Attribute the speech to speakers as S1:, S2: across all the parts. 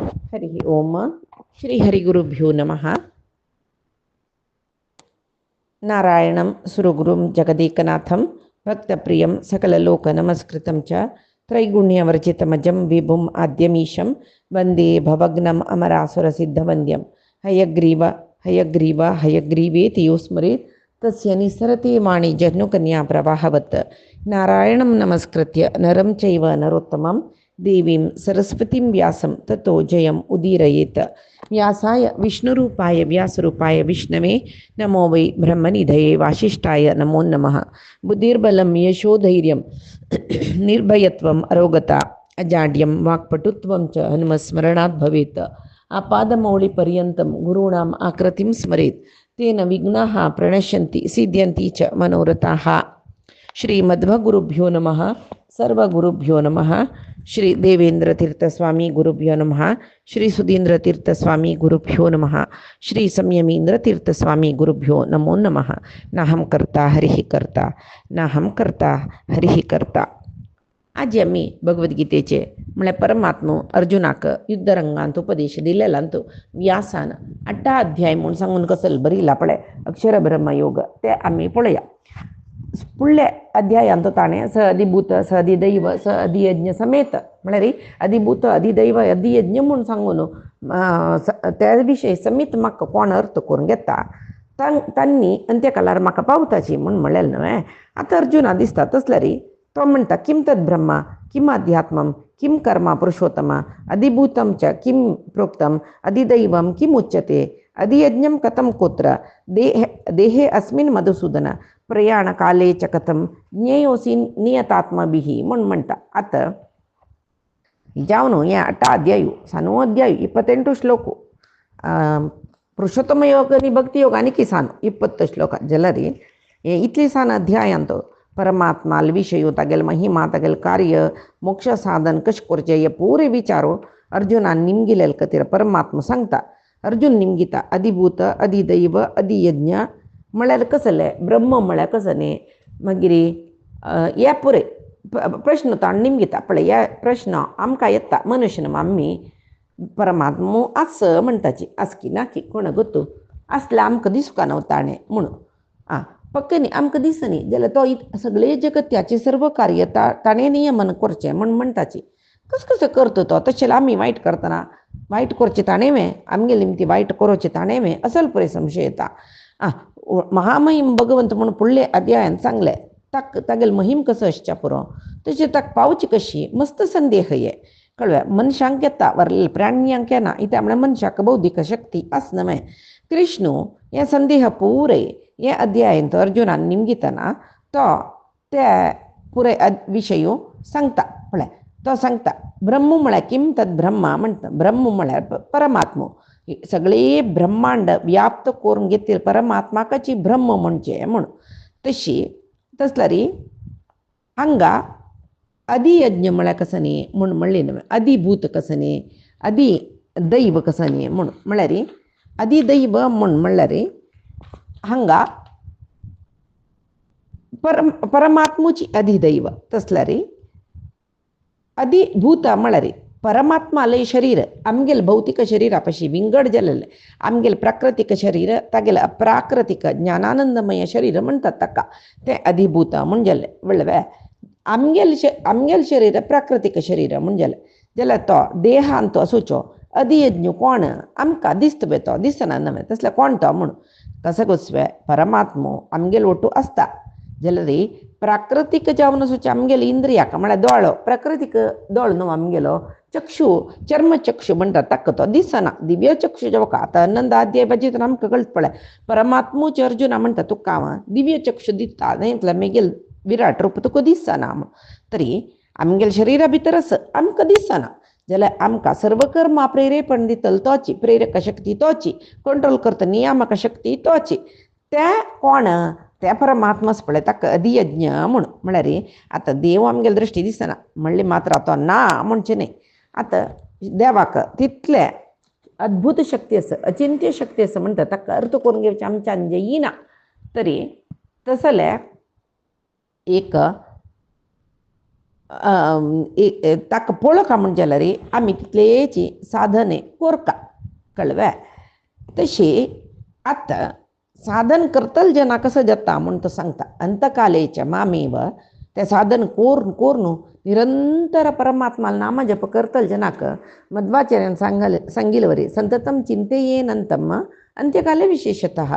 S1: हरि ओम श्री हरिगुरुभ्यो नमः। नारायणं सुरगुरुं जगदेकनाथं भक्तप्रियं सकललोकनमस्कृतं च त्रैगुण्यवर्जितमजं विभुम् आद्यमीशं वन्दे भवग्नम् अमरासुरसिद्धवन्द्यं हयग्रीव हयग्रीव हयग्रीवेति यो स्मरेत् तस्य निस्सरते वाणी जह्नुकन्या प्रवाहवत्। नारायणं नमस्कृत्य नरं चैव नरोत्तमं देवीं सरस्वतीं व्यासं ततो जयम् उदीरयेत्। व्यासाय विष्णुरूपाय व्यासरूपाय विष्णवे नमो वै ब्रह्मनिधये वासिष्ठाय नमो नमः। बुद्धिर्बलं यशोधैर्यं निर्भयत्वम् अरोगता अजाड्यं वाक्पटुत्वं च हनुमस्मरणात् भवेत्। आपादमौलिपर्यन्तं गुरूणाम् आकृतिं स्मरेत् तेन विघ्नाः प्रणश्यन्ति सिद्ध्यन्ति च मनोरथाः। श्रीमध्वगुरुभ्यो नमः। सर्वगुरुभ्यो नमः। श्री देवेंद्र तीर्थस्वामी गुरुभ्यो नमः। श्री सुधींद्र तीर्थस्वामी गुरुभ्यो नमः। श्री संयमींद्र तीर्थस्वामी गुरुभ्यो नमो नमः। नाहं कर्ता हरिः कर्ता नाहं कर्ता हरिः कर्ता. आज आम्ही भगवद्गीतेचे म्हळ्यार परमात्मो अर्जुनाक युद्धरंगांत उपदेश दिलेलांतू व्यासान 8 अध्याय म्हणून सांगून कसं बरीला पळय अक्षर ब्रह्मयोग ते आम्ही पळया. फुडल्या अध्यायांत ताणें स अधिभूत स अधिदैव स अधियज्ञ समेत म्हळ्यार अधिभूत अधिदैव अधियज्ञ म्हणून सांगून त्या विशयी समीत म्हाका कोण अर्थ करून घेता तांणी अंत्यकालार म्हाका पावताची म्हणून म्हणलेलें न्हय. आतां अर्जुना दिसता तसल्या रे तो म्हणटा किम तद ब्रह्मा किम अध्यात्मम किम कर्मा पुरुषोत्तमा अधिभूतं च किम प्रोक्तम अधिदैवम किम उच्यते अधियज्ञम कथम कोत्र देहे अस्मिन् मधुसूदन प्रयाण काले च कथम ज्ञेयोसी नियतात्मभिः म्हणून म्हणटा. आतां जावन हे 8 अध्यायू 9 अध्यायू 28 ಶ್ಲೋಕು पुरुषोत्तम योग आणि भक्ती योग आणि सानु 20 ಶ್ಲೋಕ जलरी इतली सान अध्याय अंतो परमात्मा विषयो तागेल महिमा तागेल कार्य मोक्ष साधन कश करचे हे पुरे विचारो अर्जुनान निमगिलेल कतीर परमात्मा सांगता. अर्जुन निमगिता अधिभूत अधिदैव अधियज्ञ म्हळ्यार कसले ब्रह्म म्हळ्यार कसं न्ही. मागीर हे पुरे प्रश्न ताण निमगिता पळय हे प्रश्न आमकां येता मनुष्यन आमी परमात्मो आस म्हणटाची आसकी ना की कोण गोतू आसल्यार आमकां दिसुका न्हू ताणें म्हणून पक्क न्ही आमकां दिसनी जाल्यार तो सगळे जगत्याचे सर्व कार्य ताणें नियमन करचें म्हण म्हणटाची. कसं करता तो तशें आमी वायट करतना वायट करचें ताणें वे आमगे निमती वायट करचें ताणें वे असल पळय संशय येता. महामहिम भगवंत म्हणून फुडले अध्यायान सांगले तागेल महिम कसो आसच्या पुरो तशें ताका पावची कशी मस्त संदेह ये कळ्ळें. मनशांक येता वरले प्राण्यांक येना इत्या म्हळ्यार मनशाक बौद्धीक शक्ती आसना न्हय. कृष्ण हे संदेह पुरे हे अध्यायांत अर्जुनान निमगितना तो ते पुरे विशयो सांगता पळय. तो सांगता ब्रह्म म्हळ्यार किम तद ब्रह्मा म्हणटा. ब्रह्म म्हळ्यार परमात्मो सगळे ब्रह्मांड व्याप्त करून घेतील परमात्माकाची ब्रह्म म्हणचे म्हणून तसला री हांगा अधियज्ञ म्हळ्यार कसं न्ही म्हणून म्हणले न्हय. अधिभूत कसं न्ही अधिदैव कसं न्ही म्हणून म्हळ्यार अधिदैव म्हणून म्हणल्यार हांगा परमात्मूची अधिदैव तसला रे अधिभूत म्हळ्यार परमात्मा लय शरीर आमगेल भौतिक शरीरा पाशी विंगड जालेले आमगेल प्राकृतिक शरीर तागेल अप्राकृतिक ज्ञानानंदमय शरीर म्हणटात ताका ते अधिभूत म्हण जाले वळवे. आमगेल शरीर प्राकृतिक शरीर म्हण जाले जाल्यार तो देहान तो असोचो अधियज्ञ कोण आमकां दिसतवे तो दिसना नवे तसले कोण तो म्हणून कसं गोसवे परमात्मो आमगेल ओटू आसता जाल्यार प्राकृतिक जावन असोचे आमगेल इंद्रियाक म्हळ्यार दोळो प्राकृतिक दोळ न्हू आमगेलो चक्षु चर्मचक्षु म्हणटा ताका तो दिसना दिव्य चक्षु जेवका आतां आनंद अध्याय बाजीत आमकां कळत पळय परमात्मूच अर्जुना म्हणटा तुका दिव्य चक्षु दिसता न्ही मेगेल विराट रूप तुका दिसना म्हूण. तरी आमगेल शरिरा भितर आमकां दिसना जाल्यार आमकां सर्व कर्मा प्रेरेपण दितलो तोची प्रेरक शक्ती तोची कंट्रोल करता नियामक शक्ती तोची ते कोण ते परमात्माच पळय ताका अधियज्ञ म्हणून म्हळ्यार आतां देव आमगेल दृश्टी दिसना म्हणले मात्र तो ना म्हणचें न्ही. आतां देवाक तितले अद्भुत शक्ती आसा अचिंत्य शक्ती आसा म्हणटा ताका अर्थ करून घेवचें आमच्यान जे येना. तरी तसले एक ताका पळोवका म्हणजे जाल्यार आमी तितलेची साधने कोरका कळ्ळें. तशी आतां साधन करतल जेन्ना कसं जाता म्हूण तो सांगता अंतकालेच्या मामेव तें साधन कोरून निरंतर परमात्मा नाम जप करतल जनाक मध्वाचार्यान सांगिलवरी संततम चिंतेयेनंतम अंत्यकाले विशेषतः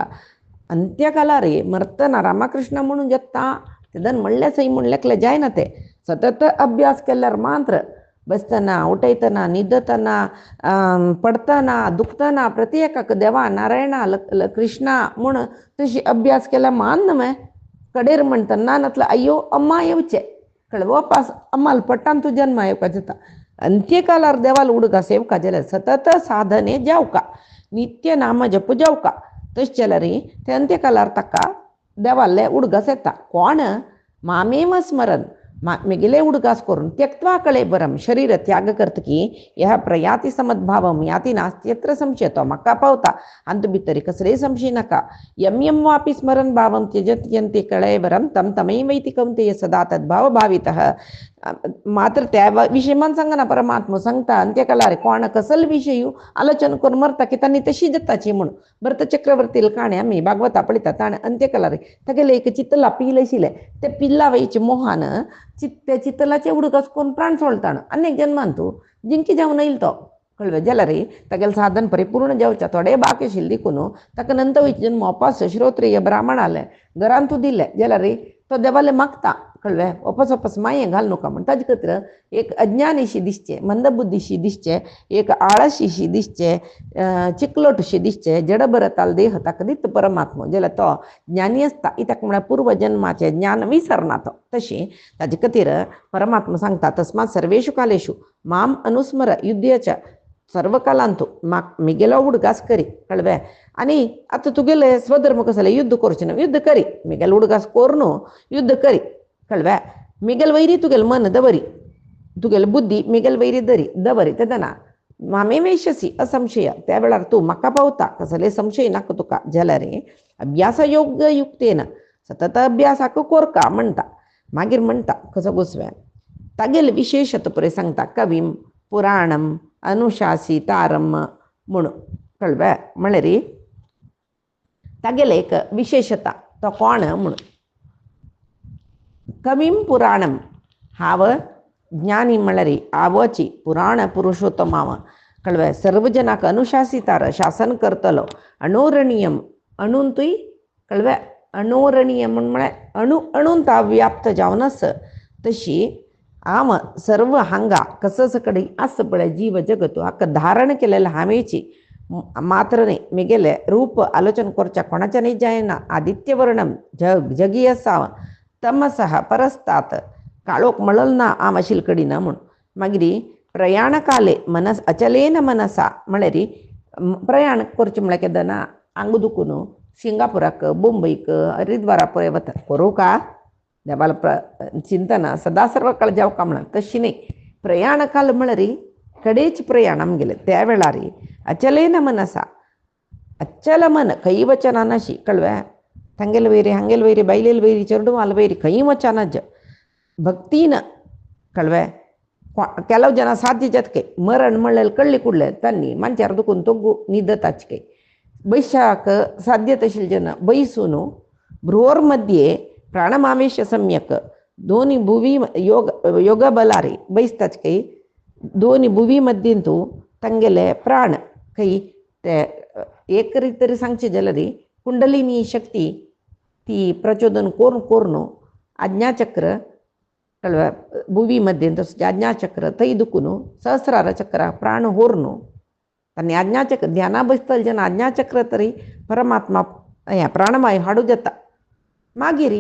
S1: अंत्यकालारी मरतना रामकृष्ण म्हणून जत्ता तेदन म्हणले सही म्हणलेकले जायना ते सतत अभ्यास केल्यार मात्र बसतना उठयतना न्हिदतना पडतना दुखतना प्रत्येकाक देवा नारायणा कृष्णा म्हूण तशी अभ्यास केला मान न्हय कडेर म्हणटना नातलं अय्यो अम्मा येवचें कळ्ळें वापस अम्माल पट्टान तूं जन्म येवका जाता अंत्यकालार देवाल उडका सेवका जाल्यार सतत साधने जावका नित्य नाम जप जावका तशें जाल्यार ते अंत्यकालार ताका देवाले उडगस येता कोण मामेव स्मरण मिगिले उडगास करून त्यक्त्वा कळेबरम शरीर त्याग करतकी ह्या प्रयाती समद्भावम याती नास्त्यत्र संशयतो म्हाका पावता अंत भितरी कसले संशय नाका यम यम वापि स्मरण भावम त्यजत्यन्ते कळेबरम तम तमैवैति कौन्तेय सदा तद्भाव भावितः मात्र त्या विषय मन सांगना परमात्मा सांगता अंत्यकालार कोण कसल विषयी आलोचन करून मरता की तांणी तशी जताची म्हणून भरत चक्रवर्ती काणे आमी भागवता पळयता ताणें अंत्यकालार तागेलें एक चितला पिल आशिल्लें ते पिल्ला वयचे मोहान त्या चितलाचे उडकस करून प्राण सोडताण अनेक जन्मान तूं जिंकी जावन येईल तो कळ्ळें जाल्यार तागेलें साधन परिपूर्ण जावचें थोडे बाकी आशिल्ले देखून ताका नंत वयचे जन्म वापस श्रोत्रिय ब्राह्मण आले घरान तूं दिलें जाल्यार तो देवाले मागता कळ्ळें वापस माये घाल नका म्हण ताजे खातीर एक अज्ञानीशी दिसचें मंदबुद्धीशी दिसचें एक आळशीशी दिसचें चिकलोटशी दिसचें जडबरताल देह ताका दित परमात्मा जाल्यार तो ज्ञानी आसता इत्याक म्हळ्यार पूर्व जन्माचें ज्ञान विसरना तो तशी ताजे खातीर परमात्मा सांगता तस्मात सर्वेषु कालेषु माम अनुस्मर युद्धच्या सर्व कालांतू मिगेलो उडगास करी कळ्ळें आनी आतां तुगेले स्वधर्म कसो युद्ध करचें ना युद्ध करी मिगेल उडगास कोर न्हू युद्ध करी कळ्ळें मिगेल वैरी तुगेल मन दवरी तुगेल बुद्धी मिगेल वैरी दवरी तेदना मामे वेशसी असंशय त्या वेळार तूं म्हाका पावता कसले संशय नाका तुका जाल्यार अभ्यास योग्य युक्तेन सतत अभ्यासाक कोरका म्हणटा मागीर म्हणटा कसो गोस्व्या तागेल विशेषत पळय सांगता कवीम पुराणम अनुशासितारम म्हणून कळ्ळें म्हळ्यार तागेले एक विशेषता तो कोण म्हणून कवीम पुराणम हांव ज्ञानी म्हळ्यार आवची पुराण पुरुषोत्तम हांव कळ्ळें सर्व जनाक अनुशासितार शासन करतलो अणोरणीयम अणून तुय कळ्ळें अणोरणीयम म्हळ्यार अणून ता व्याप्त जावन आस तशी हांव सर्व हांगा कसस कडेन आस पळय जीव जगत हाका धारण केलेले हांवेची मात्र न्ही मिगेले रूप आलोचन करच्या कोणाच्यानय जायना आदित्य वर्णम जगी आसा तमसः परस्तात काळोख मळल ना हांव आशिल्ले कडेन म्हूण मागीर प्रयाण काले मनस अचलेन मनसा म्हळ्यार प्रयाण करचें म्हळ्यार केदना आंग दुखून सिंगापुराक मुंबईक हरिद्वारा पळय वता करूं का देवाला चिंतना सदा सर्व काळ जावका म्हणून तशी न्ही प्रयाण काल म्हळ्यार कडेच प्रयाण आमगेलें त्या वेळार अचलेन मनसा अच्चल मन खंय वचना नाशी कळ्ळें ತಂಗೆಲ್ ವೈರಿ ಹಂಗೆಲ್ ವೈರಿ ಬೈಲೆಲ್ ವೈರಿ ಚೆರಡು ಅಲ್ ವೈರಿ ಕೈ ಮಚಾನಜ್ಜ ಭಕ್ತಿನ ಕಳ್ವೆ ಕೆಲವು ಜನ ಸಾಧ್ಯ ಜತ್ಕೆ ಮರಣ ಮಳ್ಳೆಲ್ಲಿ ಕಳ್ಳಿ ಕುಡ್ಲೆ ತನ್ನಿ ಮಂಚಾರ ದುಕುನ್ ತೊಗ್ಗು ನಿದ್ದ ತಾಚ್ಕೆ ಬೈಸಾಕ ಸಾಧ್ಯ ತಶಿಲ್ ಜನ ಬೈಸೂನು ಬೃಹೋರ್ ಮಧ್ಯೆ ಪ್ರಾಣಮಾವೇಶ सम्यक दोन्ही भुवी योग बलारी बैसताच काही दोन्ही भुवी मध्यंतू ತಂಗೆಲೆ प्राण काही ते एक तरी सांगचे जाल्यार कुंडलिनी शक्ती ती प्रचोदन कोरून आज्ञाचक्र कळवा भुवी मध्ये तसं आज्ञाचक्र थंय दुखून सहस्रार चक्र प्राण होरून तांणी आज्ञाचक्र ध्याना बसतले जेन्ना आज्ञाचक्र तरी परमात्मा प्राणवाय हाडू जाता मागीर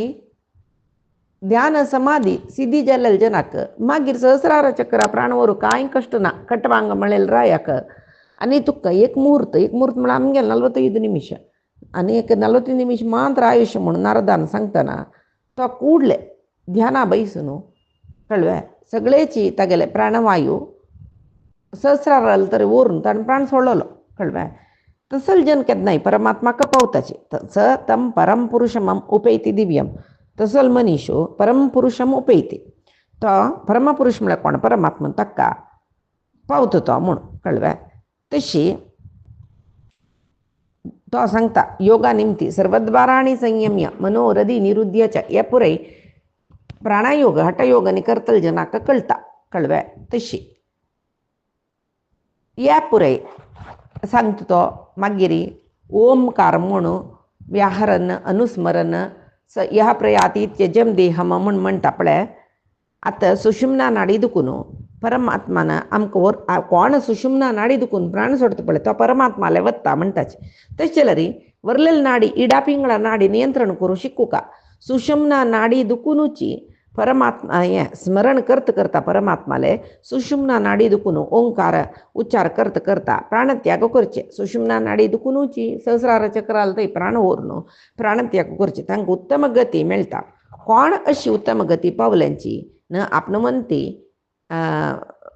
S1: ध्यान समाधी सिद्धी जाल्लेल्या जनाक मागीर सहस्रार चक्र प्राण व्हरू कांय कश्ट ना कटवांग म्हळेल रायाक आनी तुका एक मुहूर्त म्हळ्यार आमगे 45 निमिष आनी एक 45 निमिष मात्र आयुष्य म्हणून नारदान सांगतना तो कूडले ध्याना बैसून कळ्ळें सगळेची तागेले प्राणवायू सहस्रार तरी व्हरून ताणें प्राण सोडलो कळ्ळें तसल जन केन्नाय परमात्माक पावताचे स तम परम पुरुषमम उपैति दिव्यम तसल मनीषो परम पुरुषम उपैति तो परमपुरुष म्हळ्यार कोण परमात्मा ताका पावता तो म्हूण कळ्ळें. तशी तो सांगता योगा निमती सर्वद्वाराणी संयम्य मनोरधी निरुद्य च हे पुरय प्राणायोग हठयोग करतल जनाक कळटा कळ्ळें. तशी ह्या पुरय सांगता तो मागीर ओमकार म्हूण व्याहरण अनुस्मरण ह्या प्रयाती त्यजम देहम म्हूण म्हणटा पळय. आतां सुषुम्ना नाडी दुखून परमात्मान आमकां कोण सुषुम्ना नाडी दुखून प्राण सोडता पळय तो परमात्माले वत्ता म्हणटाचे. तशें जाल्यार वरलेली नाडी इडा पिंगळा नाडी नियंत्रण करूं शिकू का. सुषुम्ना नाडी दुखूनची परमात्मा हें स्मरण करता करता परमात्माले सुषुम्ना नाडी दुखून ओंकार उच्चार करता करता प्राणत्याग करचे. सुषुम्ना नाडी दुखूनची सहस्रार चक्राल थंय प्राण व्हरून प्राणत्याग करचे. तांकां उत्तम गती मेळटा. कोण अशी उत्तम गती पावल्यांची न आपणवंती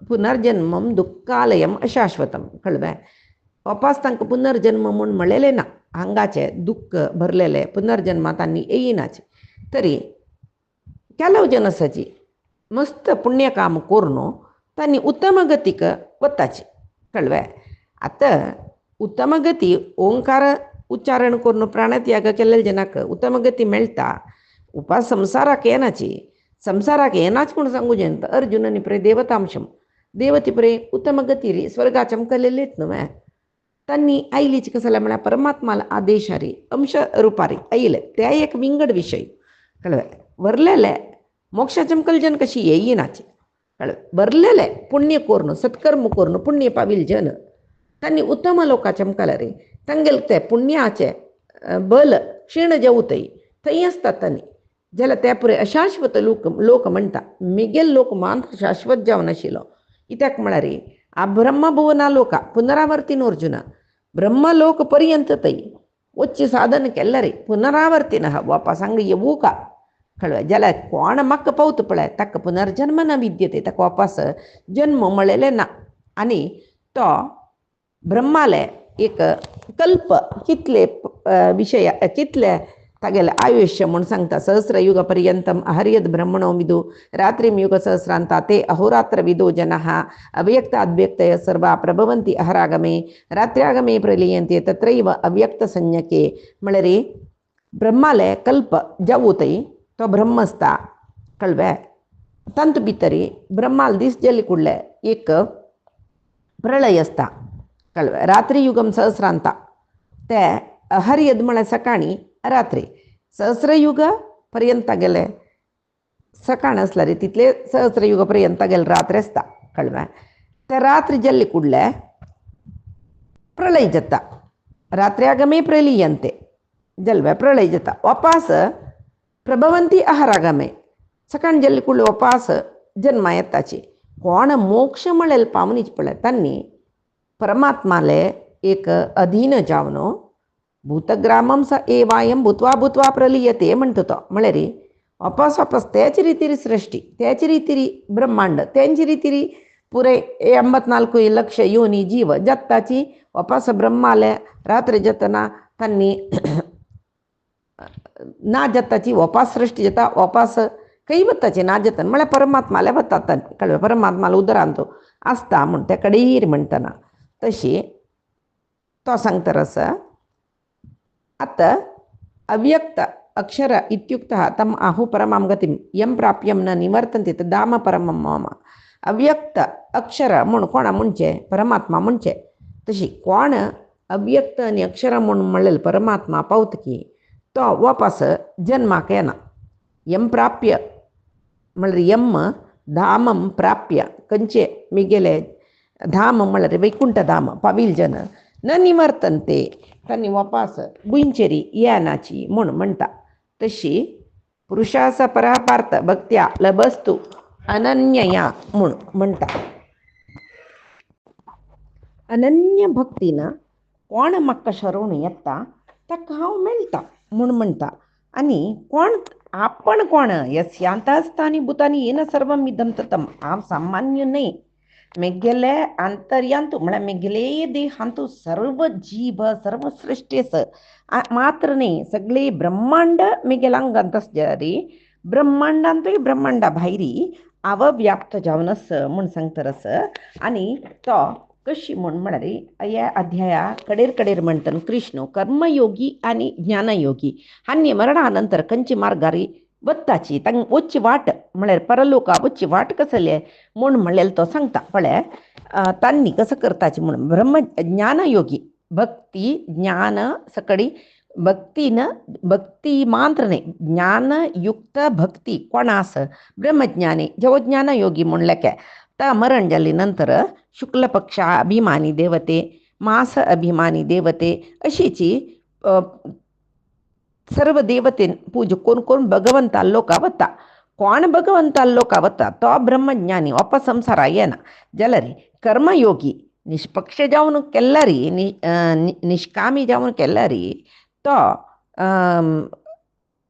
S1: पुनर्जन्मम दुःखालयम अशाश्वतम कळ्ळें. वापस तांकां पुनर्जन्म म्हूण म्हणलेलें ना. हांगाचे दुःख भरलेले पुनर्जन्मांत आनी येयनाचे. तरी ಕೆಲವು ಜನಸಜಿ मस्त पुण्य काम करून तांणी उत्तम गतीक वताची कळ्ळें. आतां उत्तम गती ओंकार उच्चारण करून प्राणत्याग केलेल्या जनाक उत्तम गती मेळटा. उपास संवसाराक येनाची. संवसाराक येनाच म्हूण सांगूचे न्हय. अर्जुननी पळय देवतांशम देवती पळय उत्तम गती स्वर्गाचे आमकां लेलेत न्हय. तांणी आयलीच कसं जालें म्हळ्यार परमात्माला आदेशारी अंश रुपारी आयले ते एक विंगड विशय कळ्ळें. वरलेले मोक्षाचे कल्जन कशी येयनाची कळ्ळें. भरलेले पुण्य करून सत्कर्म करून पुण्य पावील जन तांणी उत्तम लोकाचे मुखार रे तांगेले ते पुण्याचे बल क्षीण जेवतय थंय आसतात तांणी जाल्यार ते पुरे अशाश्वत लोक म्हणटा. मिगेल लोक मात्र शाश्वत जावन आशिल्लो कित्याक म्हळ्यार आ ब्रह्मभुवना लोका पुनरावर्तीन अर्जुना ब्रह्मलोक पर्यंत थंय वच्ची साधन केल्ले रे पुनरावर्तीन वापस हांगा येवू का कळ्ळें. जाल्यार कोण म्हाका पावता पळय ताका पुनर्जन्म न विद्यते. ताका वापस जन्म मेळ्ळेले ना. आनी तो ब्रह्माले एक कल्प कितले विशय कितले तागेले आयुष्य म्हूण सांगता. सहस्रयुग पर्यंतम हरियद ब्रह्मणो विदु रात्रिम युग सहस्रांता ते अहोरात्र विदो जनाः अव्यक्त अव्यक्तय सर्वा प्रभवन्ति अहरागमे रात्र्यागमे प्रलीयन्ते तत्रैव अव्यक्त संज्ञके म्हळ्यार ब्रह्माले कल्प जावूतय तो ब्रह्म आसता कळ्ळें. तांत भितर ब्रह्माल दीस जाले कुडले एक प्रलय आसता कळ्ळें. रात्री युगम सहस्रांता ते हरियद म्हळ्यार सकाळी रात्री सहस्रयुग पर्यंत गेले सकाळ आसल्यार तितले सहस्रयुग पर्यंत गेले रात्री आसता कळ्ळें. ते रात्री जाल्ले कुडले प्रलय जाता. रात्र्यागमे प्रलीयन्ते जल्वे प्रलय जाता. वापस प्रभवंती अहरागमे सकाळ जाल्ले कुडले वापस जन्मा येताची. कोण मोक्ष मेळेल पावनीच पळय तांणी परमात्माले एक अधीन जावन भूतग्रामम स एवायम भूत्वा भूत्वा प्रलीयते म्हणटा तो. म्हळ्यार वापस वापस तेच रितीरी सृश्टी तेच रितीरी ब्रह्मांड तेंची रितीरी पुरे 84 लक्ष योनी जीव जत्ताची वापस ब्रह्माले रात्री जतना तांणी ना जत्ताची वापस सृष्टी जाता वापस खंय वताची ना जतन म्हळ्यार परमात्माले वतात कळ्ळें. परमात्माला उदरांत आसता म्हूण ते कडेर म्हणटना तशी तो सांगता रस. आतां अव्यक्त अक्षर इत्युक्तः तम आहु परमां गतिम यम प्राप्यम न निवर्तन्ते तदाम परमं मम. अव्यक्त अक्षर म्हूण कोणा म्हणचे परमात्मा म्हणचे. तशी कोण अव्यक्त आनी अक्षर म्हूण म्हणलेले परमात्मा पावतकी तो वापस जन्माक येना. यम प्राप्य म्हळ्यार यम धामम प्राप्य खंयचे मिगेले धाम म्हळ्यार वैकुंठ धाम पावील जन न निवर्तन्ते तांणी वापस गुंचेरी येनाची म्हूण म्हणटा. तशी पुरुषास परापार्थ भक्त्या लभस्तु अनन्यया म्हूण म्हणटा. अनन्य भक्तीन कोण म्हाका शरण येता ताका हांव मेळटा म्हूण म्हणटा. आनी कोण आपण कोण यस्यांतास्तानी भूतानी येन सर्वम इदम ततम हांव सामान्य न्हय. मेगेले अंतर्यांतू म्हळ्यार मेगेले देहांतू सर्व जीव सर्व सृष्टी आसा मात्र न्ही सगळे ब्रह्मांड मेगेलांक घालता रे ब्रह्मांडांतूय ब्रह्मांडा भायरी अवव्याप्त जावन म्हूण सांगता आणि तो कशी म्हळ्यार ह्या अध्याया कडेर कडेर म्हणटन कृष्ण कर्मयोगी आणि ज्ञानयोगी हान्य मरणानंतर खंयची मार्गारी वत्ताची तांक वच्ची वाट म्हळ्यार परलोका वच्ची वाट कसली म्हूण म्हणलें तो सांगता म्हळ्यार तांणी कसं करताची म्हणून ब्रह्म ज्ञानयोगी भक्ती ज्ञान सकडी भक्तीन भक्ती मात्र नाही ज्ञानयुक्त भक्ती कोणास ब्रह्मज्ञानी जेव्हा ज्ञानयोगी म्हणले काय तर मरण जाली नंतर शुक्ल पक्ष अभिमानी देवते मास अभिमानी देवते अशीची सर्व देवते पूज कोण कोण भगवंता लोका वता कोण भगवंता लोका वता तो ब्रह्मज्ञानी वापस संसार येना जलरी कर्मयोगी निष्पक्ष जावन केल्ला री निष्कामी जावन केल्ला री तो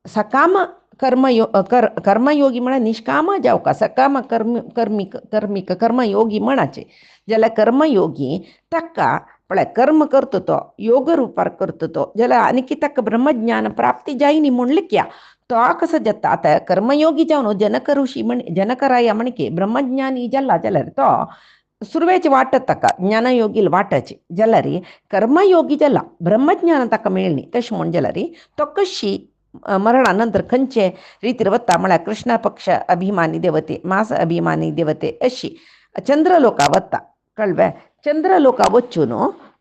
S1: सकाम कर्मयोगी म्हणा निष्काम जावका सकाम कर्मिक कर्मयोगी म्हणाचे ज्याला कर्मयोगी तक्का पळय कर्म करतो तो योग रूपार करतो तो ज्याला आणखी तक्क ब्रह्मज्ञान प्राप्ती जायनी म्हणले क्या तो कसं जाता आता कर्मयोगी जावन जनक ऋषी जनकराय म्हणके ब्रह्मज्ञानी जल्ला जाल्यार तो सुरवेची वाट ताका ज्ञानयोगी वाटाची जाल्यार कर्मयोगी जाला ब्रह्मज्ञान ताका मेळ्ळी तशें म्हण जाल्यार तो कशी मरणानंतर खंयचे रितीर वता म्हळ्यार कृष्ण पक्ष अभिमानी देवते मास अभिमानी देवते अशी चंद्रलोका वता कळ्ळें चंद्रलोका वचून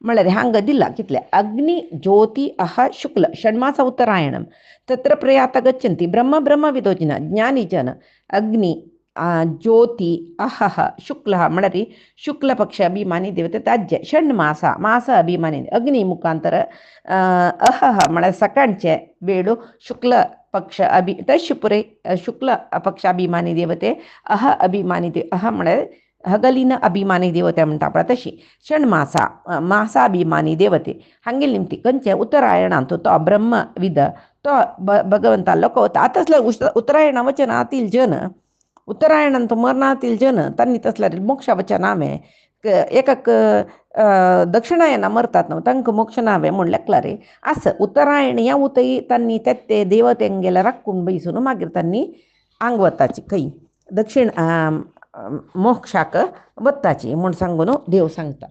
S1: म्हळ्यार हांगा दिला कितले अग्नि ज्योती अह शुक्ल षण्मास उत्तरायणम तत्र प्रयात गच्छन्ति ब्रह्म ब्रह्म विदोजिन ज्ञानी जन अग्नि ज्योति अहह शुक्ल म्हळ्यार शुक्ल पक्ष अभिमानी देवते ताज्य षण्मास मास अभिमानी अग्नि मुखांतर अहह म्हळ्यार सकाळचे वेळो शुक्ल पक्ष तशी पुरे शुक्ल पक्ष अभिमानी देवते अह अभिमानी अह म्हळ्यार हगलिन अभिमानी देवते म्हणटा पळय तशी षण्मासा मासाभिमानी देवते हांगे निमती खंयचे उत्तरायणांत तो ब्रह्मविद तो भगवंता लोक वता आतां उत्तरायणा वचनातील जन उत्तरायणांत मरणातील जन तांणी तसल्यार मोक्षा वचन हांवें एकाक दक्षिणायना मरतात न्हू तांकां मोक्ष नावे म्हूण लेखला रे आस उत्तरायण या उतय तांणी ते देवतेंगेले राखून बैसून मागीर तांणी आंग वताची खंय दक्षिण मोक्षाक वताची म्हूण सांगून देव सांगता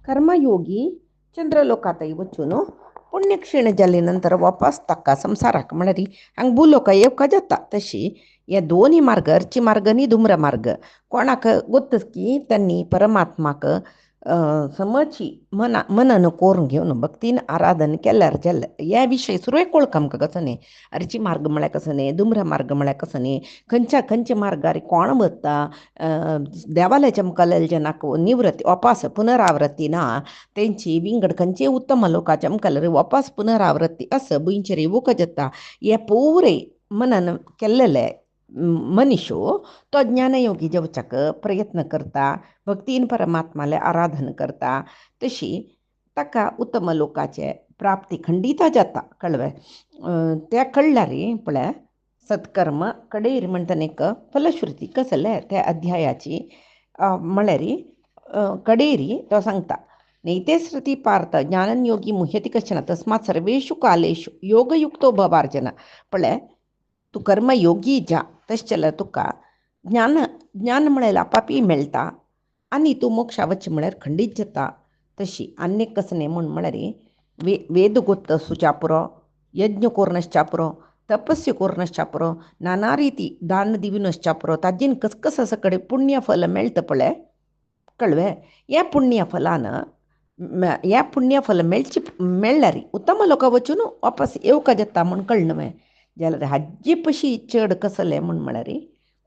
S1: कर्मयोगी चंद्रलोकातय वचून पुण्य क्षीण जाले नंतर वापस ताका संसाराक म्हळ्यार हांगा भूलोका येवका जाता तशी हे दोन्ही मार्ग अर्ची मार्ग न्ही धुम्र मार्ग कोणाक गोत्त की तांणी परमात्माक समची मनन करून घेवन भक्तीन आराधन केल्यार जाल्यार ह्या विशय सुरवेळ कळक आमकां कसो न्ही अर्ची मार्ग म्हळ्यार कसो न्ही धुम्र मार्ग म्हळ्यार कसो न्ही खंयच्या मार्गार कोण वता देवालय चमकलेल्या जनाक निवृत्ती वापस पुनरावृत्ती ना तेंची विंगड खंयचे उत्तम लोका चमकल्यार वापस पुनरावृत्ती असं बुंयचेर येवूंक जाता हे पोवरे मनन केल्लेले मनीशो तो ज्ञानयोगी जावच्याक प्रयत्न करता भक्तीन परमात्माले आराधन करता तशी ताका उत्तम लोकाचे प्राप्ती खंडित जाता कळ्ळें त्या कळल्यार पळय सत्कर्म कडेर म्हणटा एक फलश्रुती कसले त्या अध्यायाची म्हळ्यार कडेरी तो सांगता नैते श्रुती पार्थ ज्ञानयोगी मुह्यति कश्चन तस्मात् सर्वेषु कालेषु योगयुक्तो भवार्जन पळय तू कर्मयोगी जा तशें जाल्यार तुका ज्ञान म्हळ्यार आपापी मेळटा आनी तूं मोक्षा वच म्हळ्यार खंडीत जाता तशी आनी कसं न्ही म्हळ्यार वेद गोत्त सुच्या पुरो यज्ञ कोरनश्च्या पुरो तपस्या कोरनश्च्या पुरो नाना रिती दान दिवनश्च्या पुरो ताजेन कसकस असं कडेन पुण्य फल मेळटा पळय कळ्ळें ह्या पुण्य फलान ह्या पुण्य फल मेळ्ळ्यार उत्तम लोकां वचून वापस येवका जाता म्हूण कळ्ळें न्हय जाल्यार हाजे पशी चड कसलें म्हळ्यार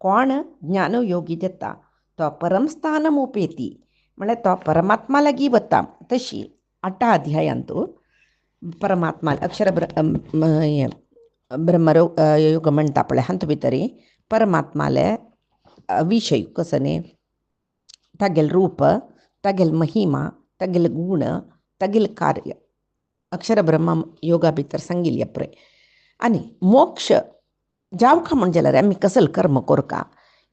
S1: कोण ज्ञानयोगी जाता तो परमस्थानम उपेती म्हळ्यार तो परमात्मा लागीं वता तशी 8 अध्यायांत परमात्मा अक्षर ब्रह्मयोग म्हणटा पळय हातूंत भितर परमात्माले विशय कसो न्ही तागेल रूप तागेल महिमा तागेल गुण तागेल कार्य अक्षर ब्रह्म योगा भितर सांगिल्लें पळय आनी मोक्ष जावका म्हण जाल्यार आमी कसल कर्म करका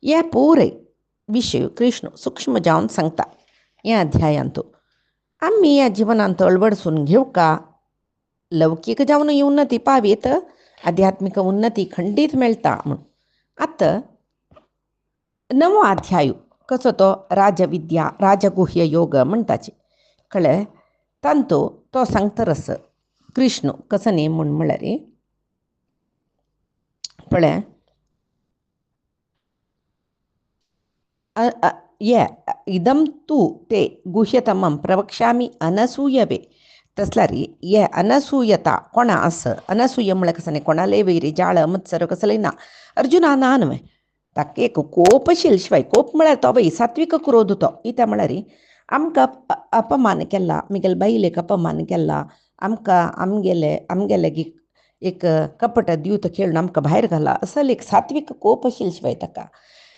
S1: हे पुरे विशय कृष्ण सूक्ष्म जावन सांगता ह्या अध्यायांत आमी ह्या जिवनांत अळवडसून घेवका लौकीक जावन उन्नती पावेत आध्यात्मिक उन्नती खंडीत मेळटा म्हूण. आतां 9वो अध्याय कसो तो राजविद्या राजगुह्य योग म्हणटाचे कळ्ळें. तांतू तो सांगता रस कृष्ण कसो न्ही म्हळ्यार पळय ये इदं तू ते गुह्यतमं प्रवक्ष्यामि अनसूयवे. तसल्यार ये अनसूयता कोणा आस अनसूय म्हळ्यार कसं न्ही कोणालेय वैरी जाळ मत्सर कसलेय ना. अर्जुना ना न्हय ताका एक कोपशील शिवाय कोप म्हळ्यार तो बाई सात्विक क्रोध तो कित्याक म्हळ्यार आमकां अपमान केला म्हगेले बायलेक अपमान केला आमकां आमगेले एक कपट दिवत खेळून आमकां भायर घाला असले एक सात्विक कोपशील शिवाय ताका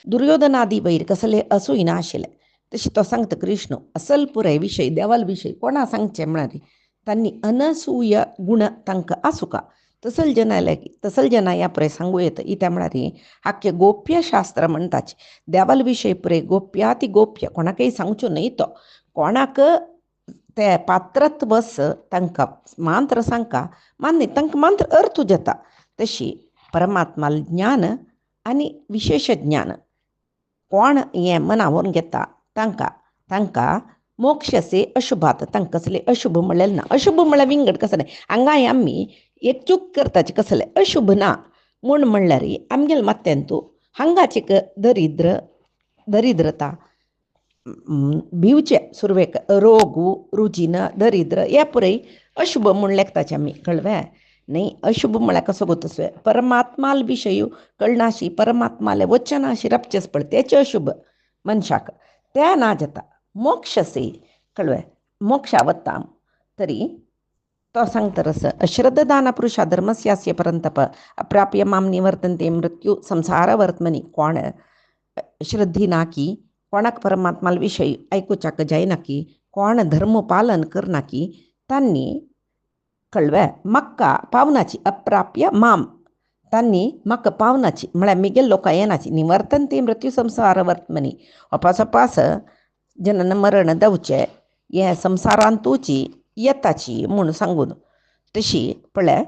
S1: दुर्योधनादी वैर कसले असूय नाशिल्ले. तशी तो सांगता कृष्ण असल पुराय विशय देवाल विशय कोणा सांगचे म्हळ्यार तांणी अनसूय गुण तांकां आसुका तसल जना ह्या पुराय सांगू येता कित्याक म्हळ्यार आख्खे गोप्य शास्त्र म्हणटाचे देवाल विशय पुराय गोप्याति गोप्य कोणाकय सांगच्यो न्हय तो कोणाक ते पात्रत बस तांकां मंत्र सांगता मान्य तांकां मंत्र अर्थ जाता. तशी परमात्मा ज्ञान आनी विशेश ज्ञान कोण हें मनावरून घेता तांकां मोक्षसे अशुभात तांकां कसले अशुभ म्हणलें ना. अशुभ म्हळ्यार विंगड कसलें हांगाय आमी एक चूक करताचे कसलें अशुभ ना म्हूण म्हणल्यार आमगेले माथ्यांतू हांगाच एक दरिद्रता भिवचे सुरवेक रोगू रुजीन दरिद्र हे पुरय अशुभ म्हूण लेखताचे आमी कळ्ळें न्ही. अशुभ म्हळ्यार कसो गोतसो परमात्माल विशय कळनाशी परमात्माले वचनाशी रपचेस पळय तेचे अशुभ मनशाक ते ना जाता. मोक्षसे कळ्ळें मोक्षा वता तरी तो सांगता रस अश्रद्धदान पुरुषा धर्मस्यास्य परंतप अप्राप्य माम निवर्तन्ते मृत्यू संसार वर्तमनी. कोण श्रद्धी ना की कोणाक परमात्माल विशय ऐकूच्याक जायना की कोण धर्म पालन करना की तांणी कळ्ळें म्हाका पावनाची अप्राप्य माम तांणी म्हाका पावनाची म्हळ्यार मिगेल लोकां येनाची निवर्तन्ते मृत्यू संसार वर्तमनी अपास जनन मरण दवचे हे संसारांतूची येताची म्हूण सांगून. तशी पळय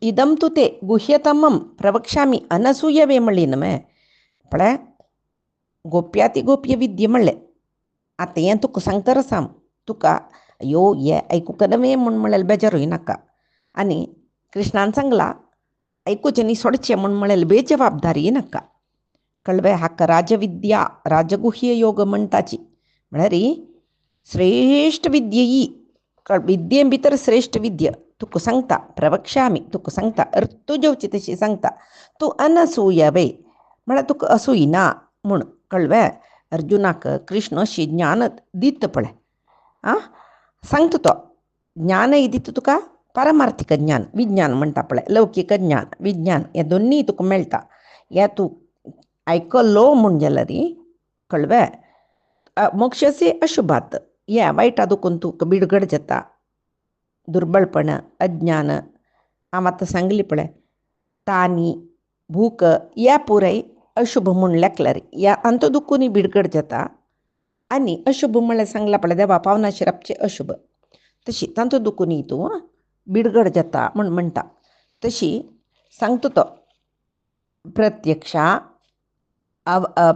S1: इदं तु ते गुह्यतमं प्रवक्ष्यामि अनसूयवे म्हणली न्हय पळय गोप्याति गोप्य विद्य म्हणलें. आतां हें तुका सांगता रस हांव तुका अयो हें आयकूंक नवें म्हूण म्हळ्यार बेजारूय नाका. आनी कृष्णान सांगलां आयकूचें न्ही सोडचें म्हूण म्हळ्यार बेजबाबदारी नाका कळ्ळें. हाका राजविद्या राजगुह्य योग म्हणटाची म्हळ्यार श्रेश्ठ विद्य ही विद्ये भितर श्रेश्ठ विद्य तुका सांगता प्रवक्ष्यामि तुका सांगता तूं जेवची तशी सांगता तूं अनसूयवे म्हळ्यार तुका असूय ना म्हूण कळ्ळें. अर्जुनाक कृष्ण अशी ज्ञान दिता पळय आं सांगता तो ज्ञानय दिता तुका पारमार्थीक ज्ञान विज्ञान म्हणटा पळय लौकीक ज्ञान विज्ञान हे दोनीय तुका मेळटा. हे तूं आयकलो म्हूण जाल्यार कळ्ळें मोक्षसे अशुभात हे वायटा दुखून तुका बिडगड जाता दुर्बळपण अज्ञान हांव आतां सांगली पळय तानी भूक हे पुराय अशुभ म्हूण लेखल्यार ह्या अंत दुखूनय बिडगड जाता. आनी अशुभ म्हळ्यार सांगलां पळय देवा पावनाशी रावचें अशुभ तशी तांतू दुखूनय तूं बिडगड जाता म्हूण म्हणटा. तशी सांगता तो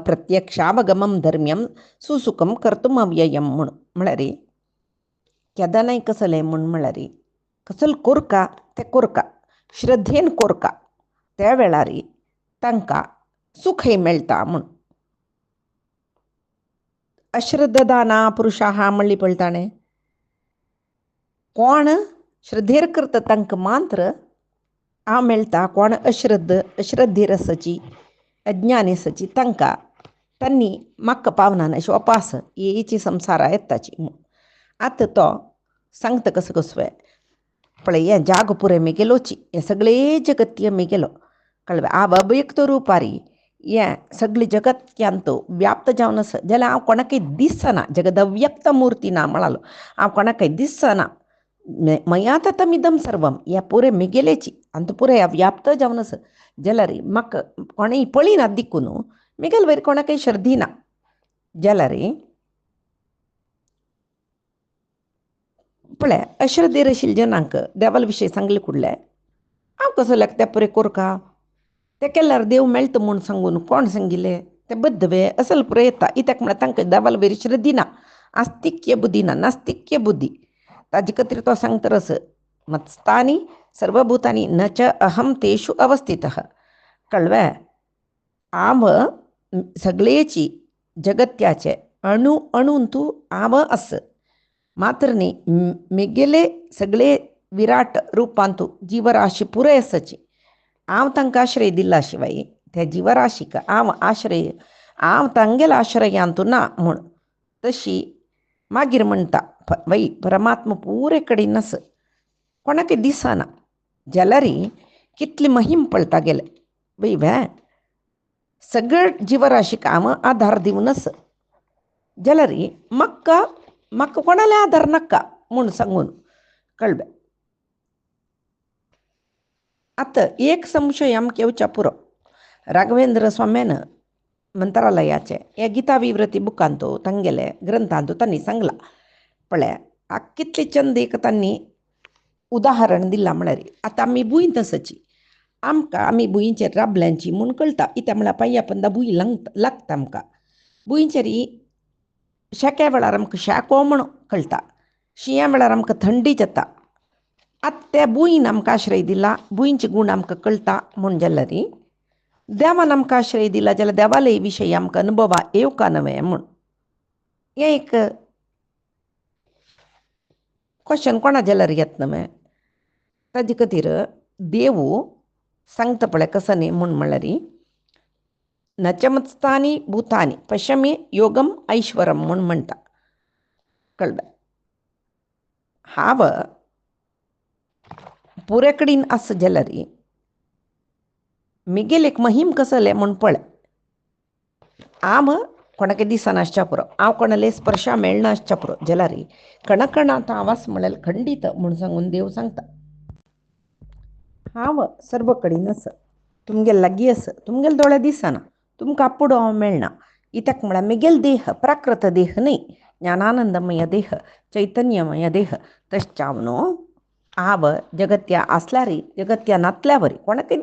S1: प्रत्यक्षावगमं धर्म्यं सुसुखम कर्तुम अव्ययम म्हूण म्हळ्यार केदानाय कसलें म्हूण म्हळ्यार कसलो कोरका तें कोरका श्रद्धेन कोरका त्या वेळार तांकां सुखय मेळटा म्हूण. अश्रद्धदाना पुरुषाः म्हणली पळय ताणें कोण श्रद्धेर करता तांकां मात्र हांव मेळटा कोण अश्रद्धेर आसाची अज्ञानी आसाची तांणी म्हाका पावना अशें अपास हेची संवसारा येताची म्हूण. आतां तो सांगता कसो कसो पळय हें जाग पुराय मेगेलोची हें सगळे जगत मेगेलो कळ्ळें. हांव अव्यक्त रुपारी हें सगळें जगत्यांत व्याप्त जावन आसा जाल्यार हांव कोणाकय दिसना जगद अव्यक्त मुर्ती ना म्हणालो हांव कोणाकय दिसना मया ततमिदं सर्वं हें पुरें मेगेलेची आनी तो पुराय व्याप्त जावन आसा जाल्यार म्हाका कोणेय पळयना दिकून मेगेल वयर कोणाकय श्रद्धी ना जाल्यार पळय अश्रद्धेर आशिल्ल्या जनांक देवाल विशयी सांगले कुडले हांव कसो लागता पुरे कोरका ते केल्यार देव मेळटा म्हूण सांगून कोण सांगिल्लें ते बद्धवे असल पुरो येता कित्याक म्हळ्यार तांकां देवाल वयर श्रद्धी ना आस्तिक्य बुद्धी ना नास्तिक्य बुद्धी ताजे खातीर तो सांगता रस मत्स्तानी सर्वभूतानी न च अहम तेषु अवस्थितः कळ्ळें हांव सगळेची जगत्याचे अणू अणून तूं हांव आस मात्र न्ही मेगेले सगळे विराट रुपांतू जीवराशी पुराय आसाची हांव तांकां आश्रय दिला शिवाय त्या जीवराशीक हांव आश्रय हांव तांगेल्या आश्रयांतू ना म्हूण तशी मागीर म्हणटा वै परमात्मा पुरे कडेन आस कोणाक दिसना जाल्यार कितली महिम पळता गेले वै व्हॅ सगळे जीवराशीक हांव आधार दिवन आस जाल्यार म्हाका म्हाका कोणाले आधार नाका म्हूण सांगून कळ्ळें आतां एक संशय आमकां येवच्या पुरो राघवेंद्र स्वाम्यान मंत्रालयाचे हे गीता विवृती बुकांतू तांगेले ग्रंथांतू तांणी सांगला पळय कितले चंद एक तांणी उदाहरण दिलां म्हळ्यार आतां आमी भुंयत आसची आमकां आमी भुंयचेर राबल्यांची म्हूण कळटा कित्याक म्हळ्यार पांया पंदा भुंय लागता आमकां भुंयचेर शेक्या वेळार आमकां शेको म्हूण कळटा शिंया वेळार आमकां थंडी जाता आतां त्या भुंयन आमकां आश्रय दिला भुंयचे गूण आमकां कळटा म्हूण जाल्यार देवान आमकां आश्रय दिला जाल्यार देवाले विशयी आमकां अनुभवा येवका नवे म्हूण हें एक क्वेश्चन कोणा जाल्यार येता नवे ताजे खातीर देव सांगता पळय कसो न्ही म्हूण म्हळ्यार नचमत्स्तानी भूतानी पश्यमे योगम ऐश्वरम म्हूण म्हणटा कळ्ळें हांव पुरे कडेन आस जाल्यार मेगेल एक महिम कसले म्हूण पळय हांव कोणाक दिसना आसच्या पुरो हांव कोणाले स्पर्शा मेळना आसच्या पुरो जाल्यार कणकणांत हांव आस म्हळ्यार खंडीत म्हूण सांगून देव सांगता हांव सर्व कडेन आस तुमगेले लागीं आस तुमगेले दोळे दिसना तुमकां आपुडो हांव मेळना कित्याक म्हळ्यार मेगेल देह प्राकृत देह न्ही ज्ञानानंदमय देह चैतन्यमय देह तशें हांव न्हू हांव जगत्या आसल्यार जगत्या नातल्या वरी कोणाकय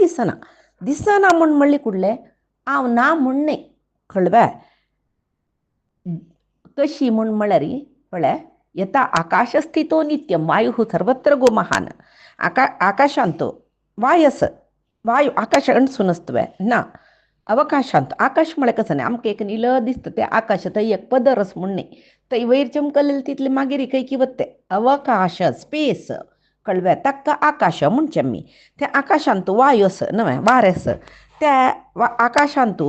S1: दिसना म्हूण म्हणलें कुडलें हांव ना म्हूण न्ही कळ्ळें कशी म्हूण म्हळ्यार पळय यथा आकाशस्थितो नित्यम वायु सर्वत्र गो महान आकाशांत वायु आस वायु आकाश अणसून आसतवे ना अवकाशांत आकाश म्हळ्यार कसं न्ही आमकां एक निलो दिसता तें आकाश थंय एक पदर आस म्हूण न्ही थंय वयर चमकलेलें तितलें मागीर खंय वता तें अवकाश स्पेस कळ्ळें ताका आकाश म्हणचें आमी त्या आकाशांत वायु आस न्हय वारें आस त्या आकाशांत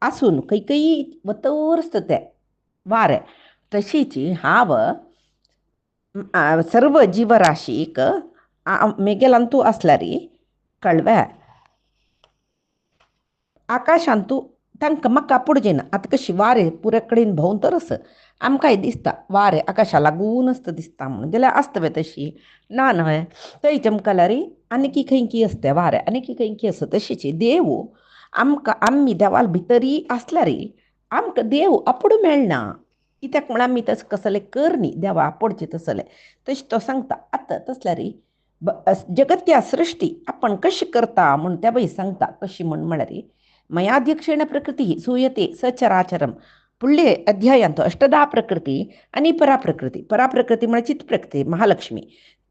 S1: आसून खंय वतर आसता तें वारें तशीच हांव सर्व जीवराशीक मेगेलांतू आसल्यार कळ्ळें आकाशांत तांकां म्हाका आपूड जायना आतां कशी वारें पुरे कडेन भोंव तर आस आमकांय दिसता वारें आकाशा लागून आसता दिसता म्हणून जाल्यार आसतवे तशी ना न्हय थंय चमकल्यार आनी खंय आसता वारें आनी खंय आसा तशीच देव आमकां आमी देवाल भितरी आसल्यार आमकां देव आपूड मेळना कित्याक म्हळ्यार आमी तशें कसले कर न्ही देवा आपोडचें तसलें तशें तो सांगता आतां तसल्यार जगत्या सृश्टी आपण कशी करता म्हूण त्या बाई सांगता कशी म्हूण म्हळ्यार मयाध्यक्षेण प्रकृती सूयते सचराचरम फुडले अध्यायांत अष्टदा प्रकृती आनी पराप्रकृती पराप्रकृती म्हळ्यार चित्तप्रकृती महालक्ष्मी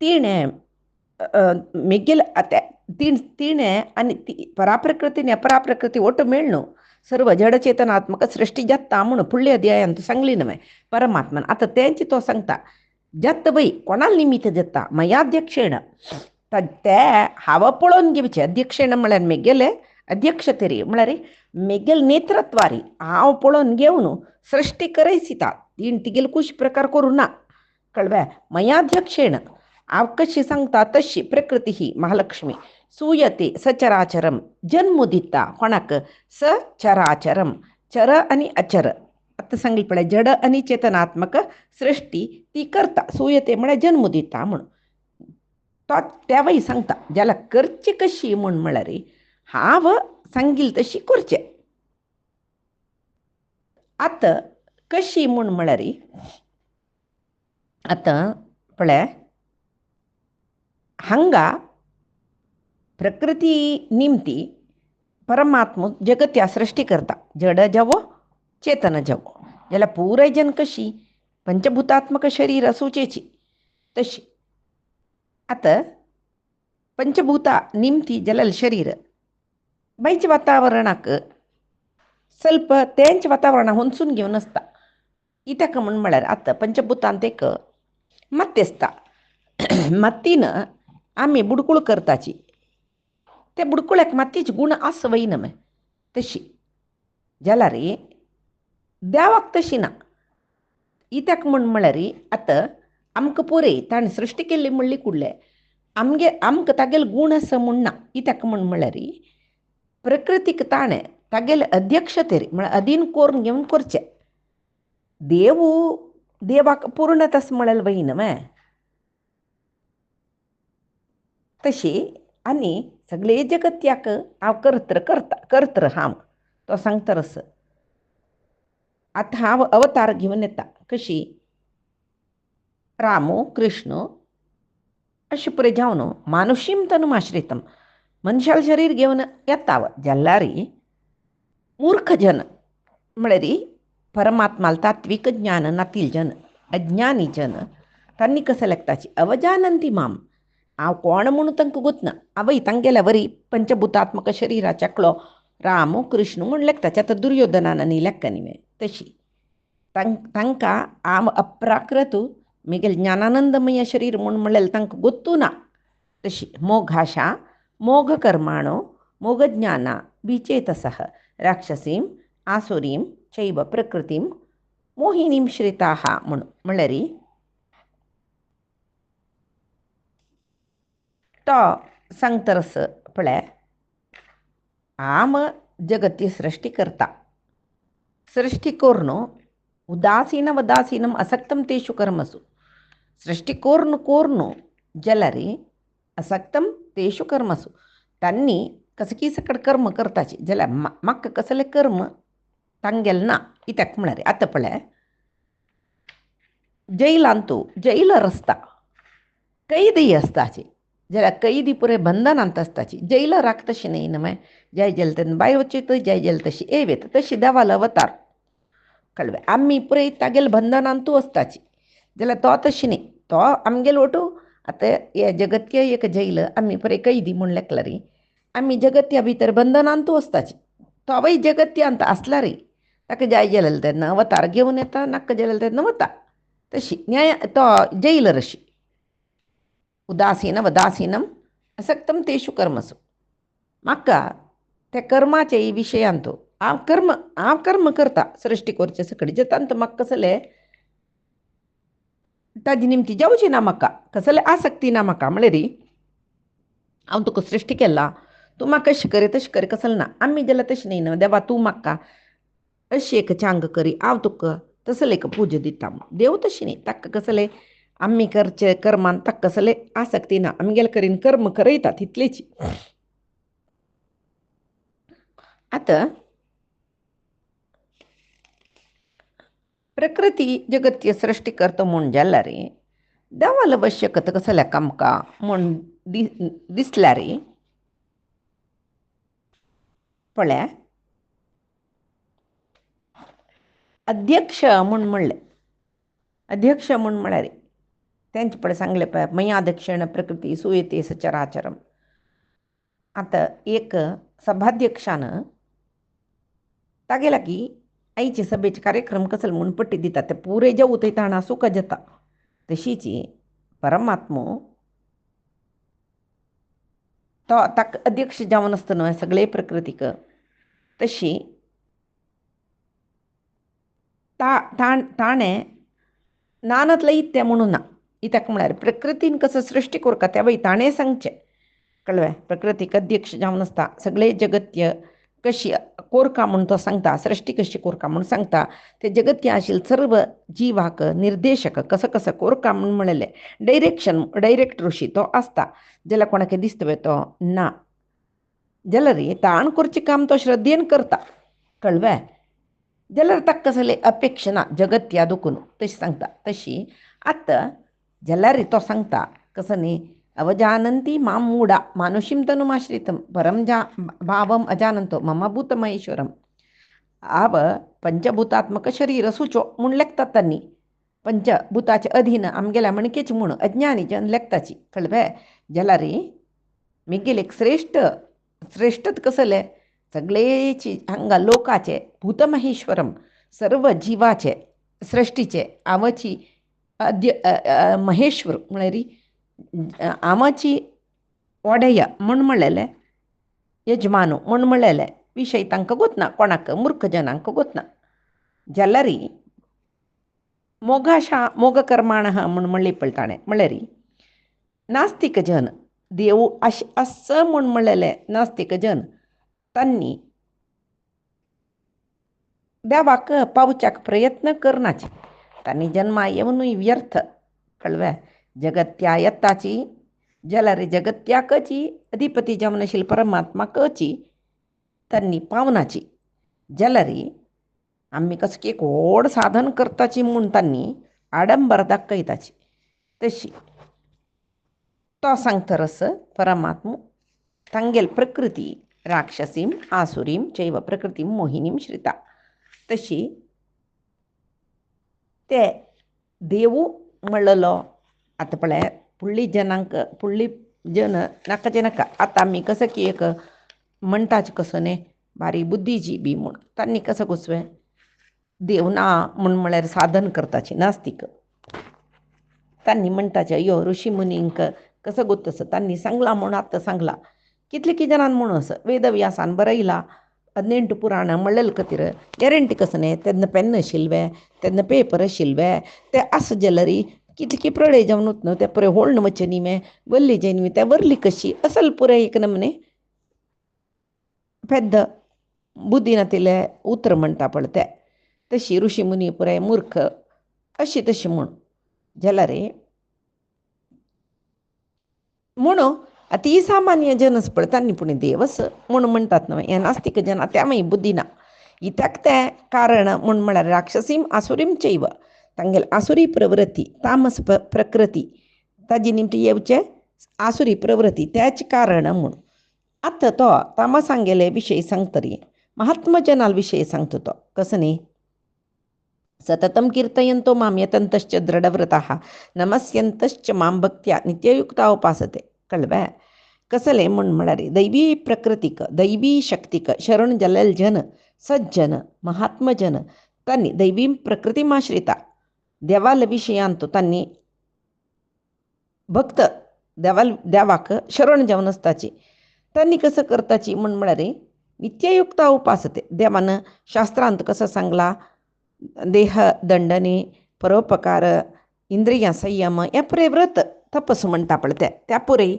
S1: तिणें मेगेल तिणें आनी पराप्रकृती आनी अपराप्रकृती ओट मेळ्ळो सर्व जडचेतनात्मक सृष्टी जाता म्हूण फुडले अध्यायांत सांगली न्हय परमात्मान आतां तेंची तो सांगता जाता बाई कोणाल निमित्त जाता मयाध्यक्षेण ते हांव पळोवन घेवचें अध्यक्षेण म्हळ्यार मेगेले अध्यक्षतेरी म्हळ्यार मेगेल नेतृत्वारी हांव पळोवन घेवन सृष्टी करयसिता तिगेल कुश प्रकार करूं ना कळ्ळें मयाध्यक्षेण हांव कशी सांगता तशी प्रकृती ही महालक्ष्मी सूयते सचराचरम जन्म दिता कोणाक सचराचरम चर आनी अचर आतां सांगली पळय जड आनी चेतनात्मक सृष्टी ती करता सूयते म्हळ्यार जन्म दिता म्हूण तो त्या बाई सांगता जाल्यार करची कशी म्हूण म्हळ्यार हांव सांगिल तशी करचें आतां कशी म्हूण म्हळ्यार आतां पळय ಹಂಗ प्रकृती निमती परमात्म जगत्या सृष्टी करता जड जवो चेतन जवो ज्याला पूरजन कशी पंचभूतात्मक शरीर असूचेची तशी आता पंचभूता निमती जलल शरीर बाईच वातावरणाक ಸ್ವಲ್ಪ तेंच वातावरण ಹೊಂದ್ಸುನ್ घेऊन असता इत्याक म्हण म्हळ्यार आता पंचभूतांत एक मत्ती असता मत्तीन आम्ही बुडकुळ करताची ते बुडकुळ्याक मातीचे गुण आस वयन मग तशी जाला रे देवाक तशी ना इत्याक म्हण म्हळ्यार आतां आमकां पुरे ताणें सृश्टी केल्ली म्हणली कुडले आमकां तागेले गुण आसा म्हूण ना इत्याक म्हण म्हळ्यार प्रकृतीक ताणें तागेले अध्यक्षतेर म्हळ्यार अधीन करून घेवन करचें देवाक पूर्ण तस म्हळ्यार वयन मग तशी आनी सगळे जगत्याक हांव कर्तृ हांव तो सांगता रस आतां हांव अवतार घेवन येता कशी रामो कृष्ण अशें पुरे जावन मानुषीम तनुमाश्रितम मनशाल शरीर घेवन येता जाल्यार मूर्ख जन म्हळ्यार परमात्माल तात्विक ज्ञान नातील जन अज्ञानी जन तांणी कसं लागताची अवजानंती माम हांव कोण म्हणून तांकां गोतना आवय तांगेल्या वरी पंचभूतात्मक शरिराच्याकलो राम कृष्ण म्हूण लेखताचे आतां दुर्योधनान न्ही लेखका न्ही तशी तांकां हांव अप्राकृत म्हगेलें ज्ञानानंदमय शरीर म्हूण म्हणलें तांकां गोत्तू ना तशी मोघाशा मोघ कर्माणो मोघ ज्ञाना विचेतसः राक्षसीं आसुरीं चैव प्रकृतीं मोहिनीं श्रिताः म्हणून म्हळ्यार तो सांगता रस पळय आम जगती सृष्टी करता सृष्टी करून उदासीनम असक्तम तेषु कर्मसु सृष्टी कोर्न जाल्यार असक्तम तेषु कर्मसु तांणी कसकी सकड कर्म करताची जाल्यार म्हाका कसले कर्म तांगेल ना इत्याक म्हळ्यार आतां पळय जैलांतू जैलर आसता कैदी आसताची जाल्यार कैदी पुरे बंधनांत आसताची जैलराक तशी न्ही न्हय जय जल तेन्ना बाय वचीत जय जल तशी येवेत तशी देवाल अवतार कळ्ळें आमी पुरे तागेले बंधनांतू आसताची जाल्यार तो तशी न्ही तो आमगेलो ओटू आतां हे जगत्य एक जैल आमी पुरे कैदी म्हूण लेखला रे आमी जगत्या भितर बंधनांतू आसताची तो आवय जगत्यांत आसला रे ताका जाय जाल्यार तेन्ना अवतार घेवन येता नाका जाल्यार तेन्ना वता तशी न्याय तो जैलर अशी उदासीनम असक्तम तेषु कर्मसु म्हाका त्या कर्माचे विशयांत हांव कर्म करता सृश्टी करचे सकडी जाता म्हाका कसले ताजी निमती जावची ना म्हाका कसले आसक्ती ना म्हाका म्हळ्यार हांव तुका सृश्टी केला तूं म्हाका अशें करी तशें करी कसलें ना आमी जाल्यार तशें न्ही न्हय देवा तूं म्हाका अशी एक चांग करी हांव तुका तसले एक पूज दिता देव तशी न्ही ताका कसले आमी करचे कर्मान ताका कसले आसक्ती ना आमगेले करीन कर्म करयता तितलेची आतां प्रकृती जगत्य सृष्टी करता म्हूण जाल्यार देवाल आवश्यकता कसल्याक आमकां म्हूण दिसल्यार पळय अध्यक्ष म्हूण म्हणलें अध्यक्ष म्हूण म्हळ्यार तेंचे पळय सांगलें पळय मया दक्षिण प्रकृती सुयेते सचराचरम आतां एक सभाध्यक्षान तागे लागीं आईचे सभेचे कार्यक्रम कसले म्हूण पट्टी दिता ते पुरे जेवू थंय ताणा सुख जाता तशीच परमात्मो तो ताका अध्यक्ष जावन आसता न्हय सगळे प्रकृतीक तशी ताणें नानतलें इत्तें म्हणून ना इत्याक म्हळ्यार प्रकृतीन कसो सृश्टी कोरता तेवय ताणें सांगचें कळ्ळें प्रकृतीक अध्यक्ष जावन आसता सगळे जगत्य कशी कोरता म्हूण तो सांगता सृश्टी कशी कोरता म्हूण सांगता ते जगत्य आशिल्ले सर्व जिवाक निर्देशक कसो कसो कोरता म्हूण म्हणलें डायरेक्टरशी तो आसता जाल्यार कोणाक दिसता तो ना जाल्यार ताण करचें काम तो श्रद्धेन करता कळ्ळें जाल्यार ताका कसले अपेक्षा ना जगत्या दुखून तशी सांगता तशी आतां जल्लारी तो सांगता कसं न्ही अवजानंती मां मूढा मानुषीं तनुमाश्रितं परम भावम अजानंतो मम भूत महेश्वरम आव पंचभूतात्मक शरीर सुचो म्हूण लेखतात त्यांनी पंचभूताचे अधीन आमगेल्या मणकेची म्हूण अज्ञानी जन लेखताची कळवे जलारी मिगेल एक श्रेष्ठत कसले सगळेची हांगा लोकाचे भूतमहेश्वरम सर्व जीवाचे सृष्टीचे आवची महेश्वर म्हळ्यार आमाची ओडय म्हण म्हणलेले यजमानो म्हण म्हणलेले विषय तांकां गोतना कोणाक मूर्ख जनांक गोतना जल्लारी मोगाशा मोग कर्माण म्हण म्हणली पळताणे म्हळ्यार नास्तिक जन देव असं म्हण म्हणलेले नास्तिक जन तांणी देवाक पावच्याक प्रयत्न करनाचे तांणी जन्मा येवनूय व्यर्थ कळवे जगत्या यत्ताची जलारी जगत्याकची अधिपती जमनशील परमात्माकची तांणी पावनाची जलारी आम्ही कसं की व्हड साधन करताची म्हूण तांणी आडंबर दाखयताची तशी तो सांगतरस परमात्मा तांगेल प्रकृती राक्षसीम आसुरीम चैव प्रकृती मोहिनीम श्रिता तशी ते देवू म्हणलेलो आता पळय पुळ्ळी जनांक पुळ्ळी जन नाकाचे नाका आता आमी कसं की एक म्हणटाचे कसो न्ही बारी बुद्धीची बी म्हूण तांणी कसं घुसवें देव ना म्हूण म्हळ्यार साधन करताची नास्तीक तांणी म्हणटाचे अयो ऋषी मुनींक कसं गोतस तांणी सांगला म्हूण आतां सांगला कितले की जनान म्हूण असं वेदव्यासान बरयला 18 ಪುರಾಣ ಮಳ್ಳಲ್ ಕತಿರ ಗ್ಯಾರಂಟಿ ಕಸನೆ तेन्ना पेन आशिल्वे तेन्ना पेपर आशिल्वे ते आस जलरी कितकी प्रळय जावन वतना ते पुरे होळण वच्चे न्ही मे वल्ली जैनवी ते वरली कशी असल पुरे एक नमने पेद्द बुद्धीनातिले उतर म्हणटा पळय ते तशी ऋषी मुनी पुराय मूर्ख अशी तशी म्हूण जलारे म्हणून अति सामान्य जनच पळय तांणी पुणे देवस म्हूण म्हणटात न्हय हे नास्तिक जन त्या मागीर बुद्धी ना इत्याक ते कारण म्हूण म्हळ्यार राक्षसीम आसुरीम चैव तांगेल आसुरी प्रवृत्ती तामस प्रकृती ताजी निमती येवचे आसुरी प्रवृत्ती त्याच कारण म्हूण आतां तो तामसांगेले विशय सांगतरी महात्मा जनाल विशय सांगता तो कसं न्ही सततं कीर्तयन्तो मां यतन्तश्च दृढव्रताः नमस्यन्तश्च मां भक्त्या नित्ययुक्ता उपासते कळवे कसले म्हूण म्हळ्यार दैवी प्रकृतीक दैवी शक्तीक शरण जाल्लेले जन सज्जन महात्मा जन तांणी दैवी प्रकृतीमाश्रिता देवाल विशयांत तांणी भक्त देवाक शरण जावन आसताची तांणी कसं करताची म्हूण म्हळ्यार नित्ययुक्ता उपासते देवान शास्त्रांत कसं सांगला देह दंडने परोपकार इंद्रिया संयम हे पुरे व्रत तपस म्हणटा पळय त्या पुरे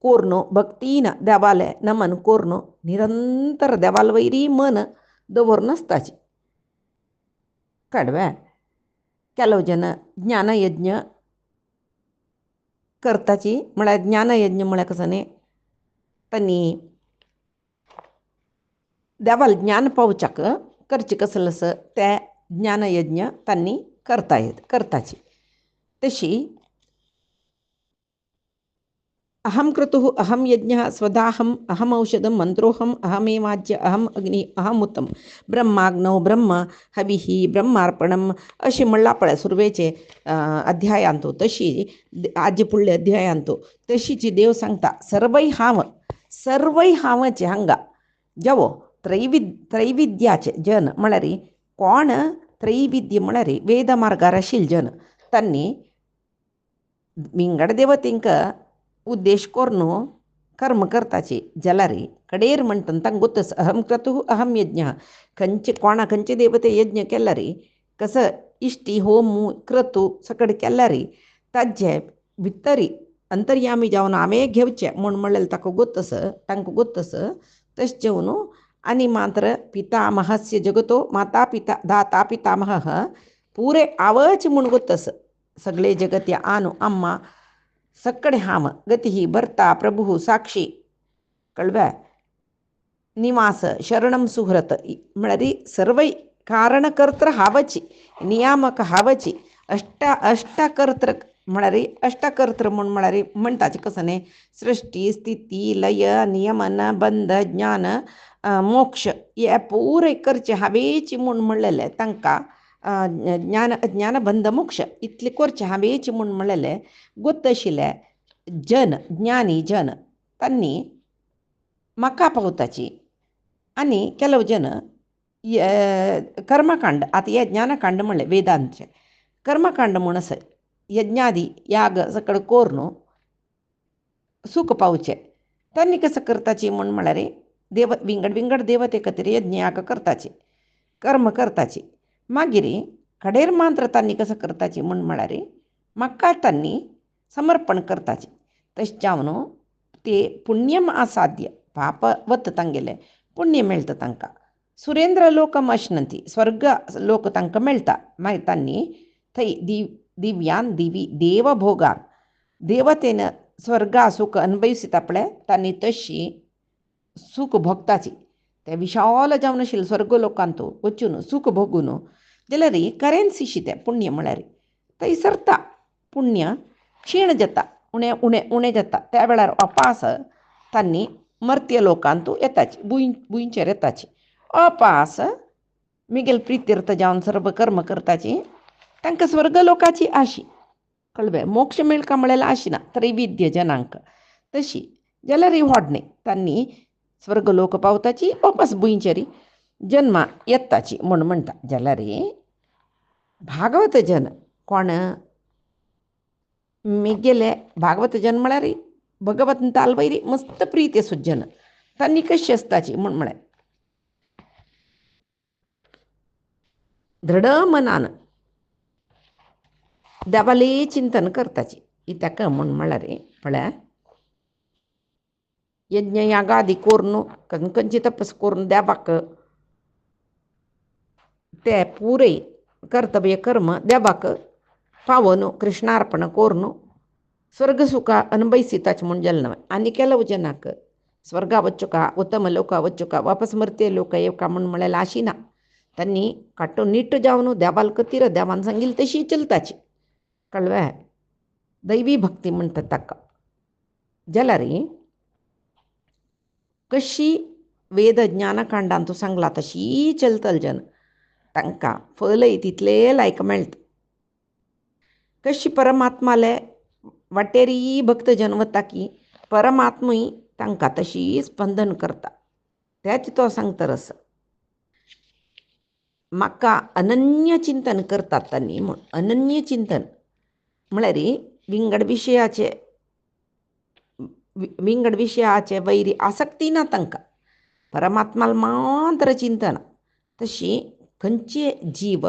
S1: कोरनो भक्तीन देवाले नमन कोरनो निरंतर देवाल वैरी मन दवरून आसताची कळवे केलो जन ज्ञानयज्ञ करताची म्हळ्यार ज्ञानयज्ञ म्हळ्यार कसं न्ही तांणी देवाल ज्ञान पावच्याक करचे कसलस ते ज्ञानयज्ञ तांणी करताची तशी अहम क्रतुः अहम यज्ञः स्वदाहम अहम औषधम मंत्रोहम अहमेवाज्य अहम अग्नि अहमुतम ब्रह्माग्नौ ब्रह्म हविः ब्रह्मार्पणम अशी म्हणला पळय सुरवेचे अध्यायांतो तशी आजी पुळ्ळे अध्यायांतो तशीची देव सांगता सर्वै हावचे हांगा जेवो त्रैविद्याचे जन म्हळ्यार कोण त्रैविद्य म्हळ्यार वेद मार्गार आशिल्ले जन तांणी विंगड देवतेंक उद्देश करून कर्म करताची जाल्यार कडेर म्हणटा तांकां गोतस अहम क्रतुः अहम यज्ञ खंयचे देवते यज्ञ केल्यार कसं इश्टी होम क्रतू सकड केल्यार ताजे भितरी अंतर्यामी जावन हांवें घेवचें म्हूण म्हणलें तांकां गोतस तशें जेवन आनी मात्र पितामहस्य जगतो माता पिता दाता पितामह पूरे आवच म्हूण गोतस सगळे जगत या आनु अम्मा सक्कडे हाम गती भर्ता प्रभु साक्षी कळवे निवास शरणम सुहृत म्हळ्यार सर्वै कारणकर्त्र हावची नियामक हावची अष्टकर्त्र म्हळ्यार अष्टकर्त्र म्हूण म्हळ्यार म्हणटाचें कसं न्ही सृश्टी स्थिती लय नियमन बंध ज्ञान मोक्ष हे पुरे करचे हावेची म्हूण म्हणलेले तांकां ज्ञानबंध मोक्ष इतले करचे हावेची म्हूण म्हणलेले गोत्तशिल्ले जन ज्ञानी जन तांणी म्हाका पावताची आनी ಕೆಲವು जन कर्मकांड आतां हे ज्ञानकांड म्हणलें वेदांतचे कर्मकांड म्हूण आसा यज्ञादी याग सकळ कोरून सूख पावचें तांणी कसं करताची म्हूण म्हळ्यार देव विंगड विंगड देवते खातीर यज्ञ याग करताची कर्म करताची मागीर कडेर मात्र तांणी कसं करताची म्हूण म्हळ्यार म्हाका तांणी समर्पण करताची तशें जावन ते पुण्यम आसाद्य पाप वत तांगेलें पुण्य मेळटा तांकां सुरेंद्र लोकम अश्नंती स्वर्ग लोक तांकां मेळटा मागीर तांणी थंय दिव्यान दिवी देवभोगान देवतेन स्वर्गा सूख अनुभविता पळय तांणी तशी सूख भोगताची ते विशाल जावन आशिल्ले स्वर्ग लोकांत वचून सूख भोगून जाल्यार करन्सी तें पुण्य म्हळ्यार थंय सरता पुण्य क्षीण जाता उणें उणें उणें जाता त्या वेळार अपास तांणी मर्त्य लोकांत येताची भुंयचेर येताची अपास मिगेल प्रितीर्थ जावन सर्व कर्म करताची तांकां स्वर्ग लोकाची आशी कळ्ळें मोक्ष मेळका म्हळ्यार आशी ना त्रैविध्य जनांक तशी जाल्यार व्हडणे तांणी स्वर्ग लोक पावताची वापस भुंयचेर जन्मा येताची म्हूण म्हणटा जाल्यार भागवत जन कोण मिगेले भागवत जन म्हळ्यार भगवंत तालवैरी मस्त प्रीती असो जन तांणी कशी आसताची म्हूण म्हळें दृढ मनान देवालें चिंतन करताची इताका म्हूण म्हळ्यार पळय यज्ञ यागादी कोरून कंकणची तपस करून देवाक ते पुरे कर्तव्य कर्म देवाक पावन कृष्णार्पण करून ಸ್ವರ್ಗ ಸುಖ ಅನುಭವಿಸಿತಾಚ್ ಮುಂಜಲ್ನವ ಆನಿ ಕೆಲವು ಜನಕ್ಕೆ ಸ್ವರ್ಗ ವಚ್ಚುಕ ಉತ್ತಮ ಲೋಕ ವಚ್ಚುಕ ವಾಪಸ್ ಮರ್ತೆ लोक येवका म्हूण म्हळ्यार आशिना तांणी काट्टून निट्ट जावन देवाल कतीर देवान सांगिल्ली तशी चलताची कळ्ळें दैवी भक्ती म्हणटा ताका जाल्यार कशी वेद ज्ञानकांडांत सांगला तशी चलतल जन तांकां फलय तितले लायक मेळटा कशी परमात्माले वाटेरी भक्त जन वता की परमात्मूय तांकां तशी स्पंदन करता तेच तो सांगता रस म्हाका अनन्य चिंतन करतात तांणी म्हूण अनन्य चिंतन म्हळ्यार विंगड विशयाचे वैरी आसक्ती ना तांकां परमात्माल मात्र चिंतन तशी खंयचे जीव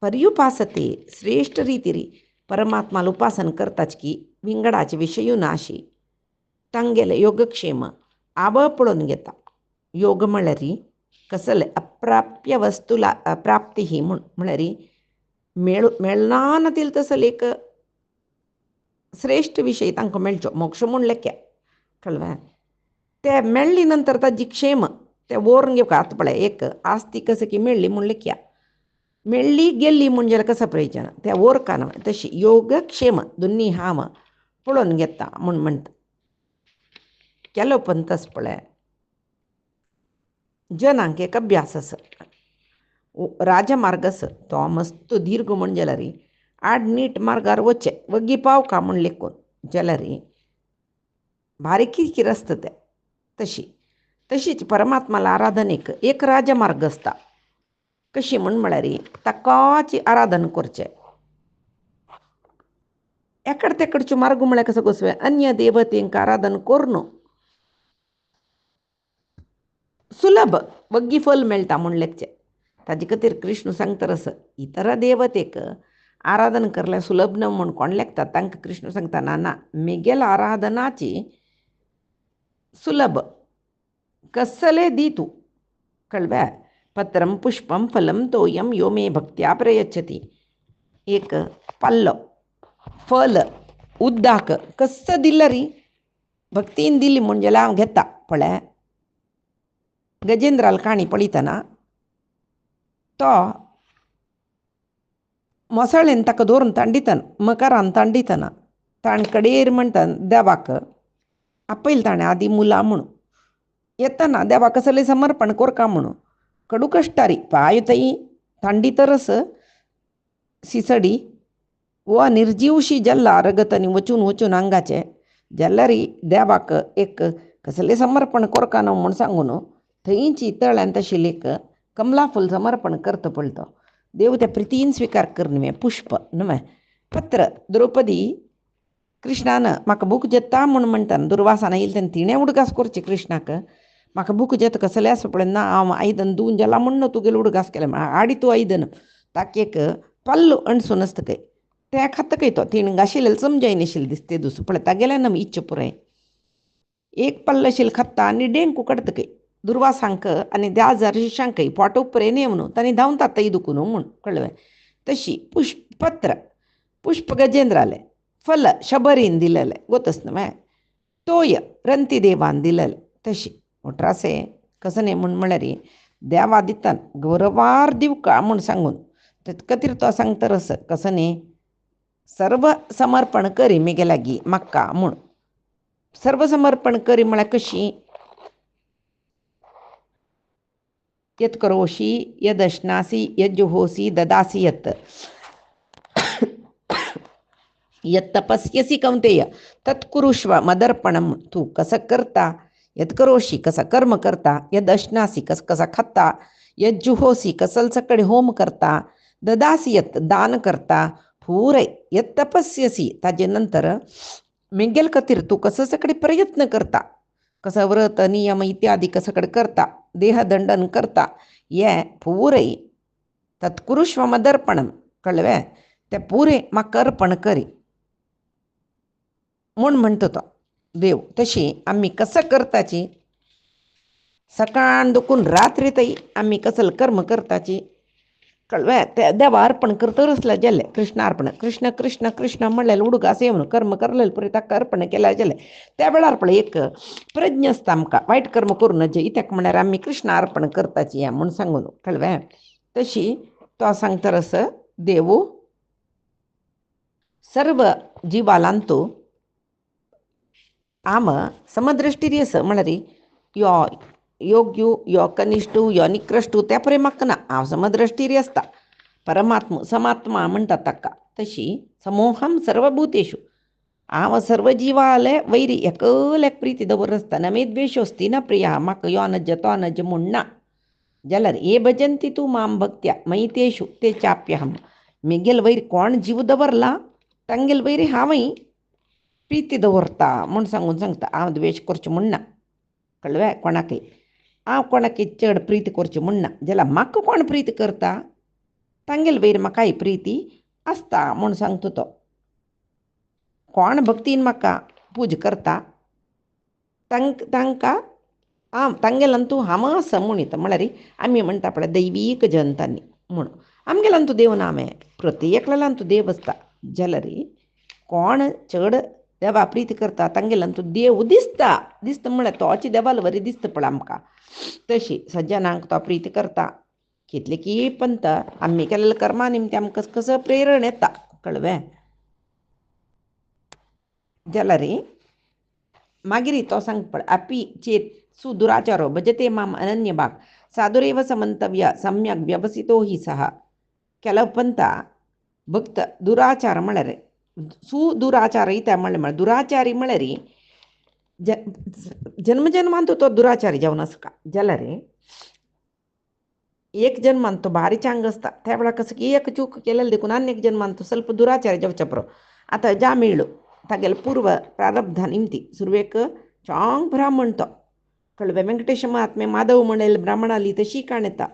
S1: पर्युपासते श्रेष्ठ रितीरी परमात्माला उपासन करताच की विंगडाचे विशयू नाशी तांगेले योगक्षेम आब पळोवन घेता योग म्हळ्यार कसले अप्राप्य वस्तूला प्राप्ती ही म्हळ्यार मेळना नातील तसले एक श्रेष्ठ विशय तांकां मेळचो मोक्ष म्हूण लेख्या कळ्ळें ते मेळ्ळी नंतर ताजी क्षेम ते व्हरून घेवका आतां पळय एक आस्ती कशी की मेळ्ळी म्हूण लेख्या मेळ्ळी गेल्ली म्हणजे कसं प्रयोजन त्या ओरका न्हय तशी योगक्षेम दोनी हांव पळोवन घेता म्हूण म्हणटा केलो पंथस पळय जनांक एक अभ्यास आसा राजमार्ग आसा तो मस्त दीर्घ म्हूण जाल्यार आड नीट मार्गार वचचें वग्गी पावका म्हूण लेखून जाल्यार बारीकी रस्ते ते तशीच परमात्माला आराधनेक एक राजमार्ग आसता कशी म्हूण म्हळ्यार ताकाची आराधन करचें एकड तेकडच्यो मार्ग म्हळ्यार कसो गोसवे अन्य देवतेंक आराधन करून सुलभ वग्गी फल मेळटा म्हूण लेखचें ताजे खातीर कृष्ण सांगता रस इतर देवतेक आराधन करल्यार सुलभ न म्हूण कोण लेखता तांकां कृष्ण सांगता ना मेगेल आराधनाची सुलभ कसले दी तूं कळ्ळें पत्रं पुष्पं फलं तोयं यो मे भक्त्या प्रयच्छति एक पल्लो फल उद्दाक कसं दिलं री भक्तीन दिली म्हणजे हांव घेता पळय गजेंद्राल काणी पळयतना तो ಮೊಸಳೆನ್ ತಕ್ಕ ದೋರನ್ ತಂಡಿತನ್ ಮಕರಾನ್ ತಂಡಿತನ ताण कडेर म्हणटान देवाक आपयल ताणें आदी मुला म्हणून येतना देवाक कसले समर्पण कोरका म्हणून कडू कष्टारी पाय तई थंडी तरस सिसडी व निर्जीवशी जल्ला रगतनी वचून वचून अंगाचे जल्लारी देवाक एक कसले समर्पण कोरका न्हू म्हूण सांगून थंयची तळ्यान तशी एक कमला फूल समर्पण करता पळतो देव त्या प्रितीन स्वीकार करनवे पुष्प न्हय पत्र द्रौपदी कृष्णान म्हाका भूक जेता म्हूण म्हणटा दुर्वासान येयले तेन्ना तिणें उडगास करची कृष्णाक म्हाका भूक जेता कसलें आसा पळय ना हांव आयदन धुवन जाला म्हूण तुगेलो उडगास केलें आडी तूं आयदन ताका एक पल्लू अणसून आसतकय तें खातकय तो तिणें घाशिल्लें समजाय नाशिल्लें दिसता दुस पळय तागेलें न्हय इच्छा पुराय एक पल्ल आशिल्लें खाता आनी डेंक उकडतकय दुर्वासांक आनी 10,000 शिश्यांकय पोट उपरे न्ही म्हणून तांणी धांवतात तई दुखून म्हूण कळ्ळें तशी पत्र पुष्प गजेंद्रालें फल शबरीन दिलेलें गोतस न्हय तोय रंती देवान दिलेलें तशी मोट्रासे कसं न्ही म्हूण म्हळ्यार देवा दितान गौरवार दिवका म्हूण सांगून तेत खातीर तो सांगतरस कसं न्ही सर्व समर्पण करी मेगे लागीं म्हाका म्हूण सर्व समर्पण करी म्हळ्यार कशी यत् करोषि यदश्नासि यज्जुहोसि ददासि यत् यत् तपस्यसि कौंतेय तत्कुरुष्व मदर्पणम तू कसं करता यत् करोषि कसं कर्म करता यद अश्नासी कसा खाता यज्जुहोसी कसल सकडे होम करता ददासी यत् दान करता पूरय यत् तपस्यसी ताजे नंतर मेंगेल खातीर तू कसं सकडे प्रयत्न करता कसं व्रत नियम इत्यादी कसं कडे करता देहदंडन करता ये पूरय तत्कुरुष्व मदर्पणम कळवे ते पुरे म्हाका अर्पण करी म्हूण म्हणटा तो देव तशी आमी कसं करताची सकाळ दुखून रात्री तई आमी कसलं कर्म करताची कळवे ते देवा अर्पण करतरसला जालें कृष्ण अर्पण कृष्ण कृष्ण कृष्ण म्हणलें उडगास येवन कर्म करलें पुरी ताका अर्पण केल्या जालें त्या वेळार पळय एक प्रज्ञ आसता आमकां वायट कर्म करूं नजे इत्याक म्हळ्यार आमी कृष्ण अर्पण करताची हें म्हूण सांगून कळवे तशी तो सांगतरस देव सर्व जीवालांतू आम समदृष्टीर आसा म्हळ्यार यो योग्य यो कनिश्टू यो निकृष्टू त्या परे म्हाका ना हांव समदृष्टीर आसता परमात्मा समात्मा म्हणटा ताका तशी समोहम सर्वभूतेषु हांव सर्व जिवाले वैरी एकल्याक प्रीती दवर आसता न मे द्वेषोस्ति न प्रिया म्हाका यो नज तो नज म्हूण ना जाल्यार ये भजंती तूं माम भक्त्या मयि तेषु ते चाप्यहम मेगेल वैर कोण जीव दवरला तांगेल वैरी हांवय प्रीती दवरता म्हूण सांगून सांगता हांव द्वेश करचें म्हूण ना कळ्ळें कोणाकय हांव कोणाकय चड प्रीती करचें म्हूण ना जाल्यार म्हाका कोण प्रीती करता तांगेल वैर म्हाकाय प्रीती आसता म्हूण सांगता तो कोण भक्तीन म्हाका पूज करता तांकां हांव तांगेलांतू हांव आसा म्हूण येता म्हळ्यार आमी म्हणटा पळय दैवीक जंतांनी म्हूण आमगेलांतू देव ना हांवें प्रत्येकल्यालांतू देव आसता जाल्यार कोण चड देवा प्रीती करता तांगेलांतू देव दिसता दिसता म्हळ्यार तोची देवाल बरी दिसता पळय आमकां तशी सज्जनांक तो प्रीती करता कितले की पंत आमी केलेल्या कर्मा निमते आमकां कसं प्रेरण येता कळ्ळें जाल्यार मागीर तो सांग पळय अपि चेत सुदुराचारो भजते माम अनन्य भाग साधुरेव समंतव्य सम्यक व्यवसितो हि सह केलव पंत भक्त दुराचार म्हळ्यार सुदुराचार इता म्हळ्यार दुराचारी म्हळ्यार जन्मजन्मांतू तो दुराचारी जावन आसता जाल्यार एक जन्मान तो भारी चांग आसता त्या वेळार कसं की एक चूक केलेले देखून आनी एक जन्मान तो ಸ್ವಲ್ಪ दुराचारी जावचे पुरो आतां जामिळ्ळो तागेले पूर्व प्रारब्धा निमती सुरवेक चांग ब्राह्मण तो कळ्ळें वेंकटेश महात्मे माधव म्हणेल ब्राह्मणाली तशी काणयता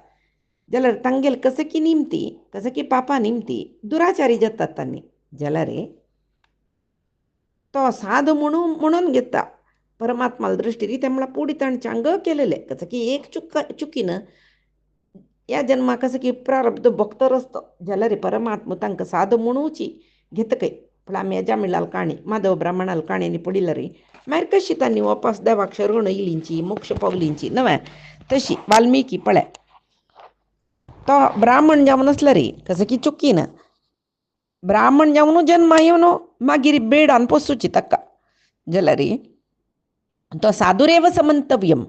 S1: जाल्यार तांगेल कसं की निमती कसं की पापा निमती दुराचारी जातात तांणी जाल्यार तो साधू म्हणून घेता परमात्माला दृष्टीर ते म्हळ्यार पुडी ताण चांग केलेले कसं की एक चुकीन या जन्मा कसं की प्रारब्ध भोगतर आसतो जाल्यार परमात्मा तांकां साधू म्हणूची घेतकय पण आमी हेज्या मिळाल काणी माधव ब्राह्मणाल काणयेनी पडिल्ली री मागीर कशी तांणी वापस देवाक शरण येयलींची मोक्ष पावलींची न्हय तशी वाल्मिकी पळय तो ब्राह्मण जावन आसलो रे कसं की चुकीन ಬ್ರಾಹ್ಮಣ ಯಾವನು ಜನ್ಮ ಇವನು ಮಾಗಿರಿ ಬೇಡ ಅನ್ಪೋಸುಚಿ ತಕ್ಕ ಜಲರಿ तो साधुरेव समंतव्यम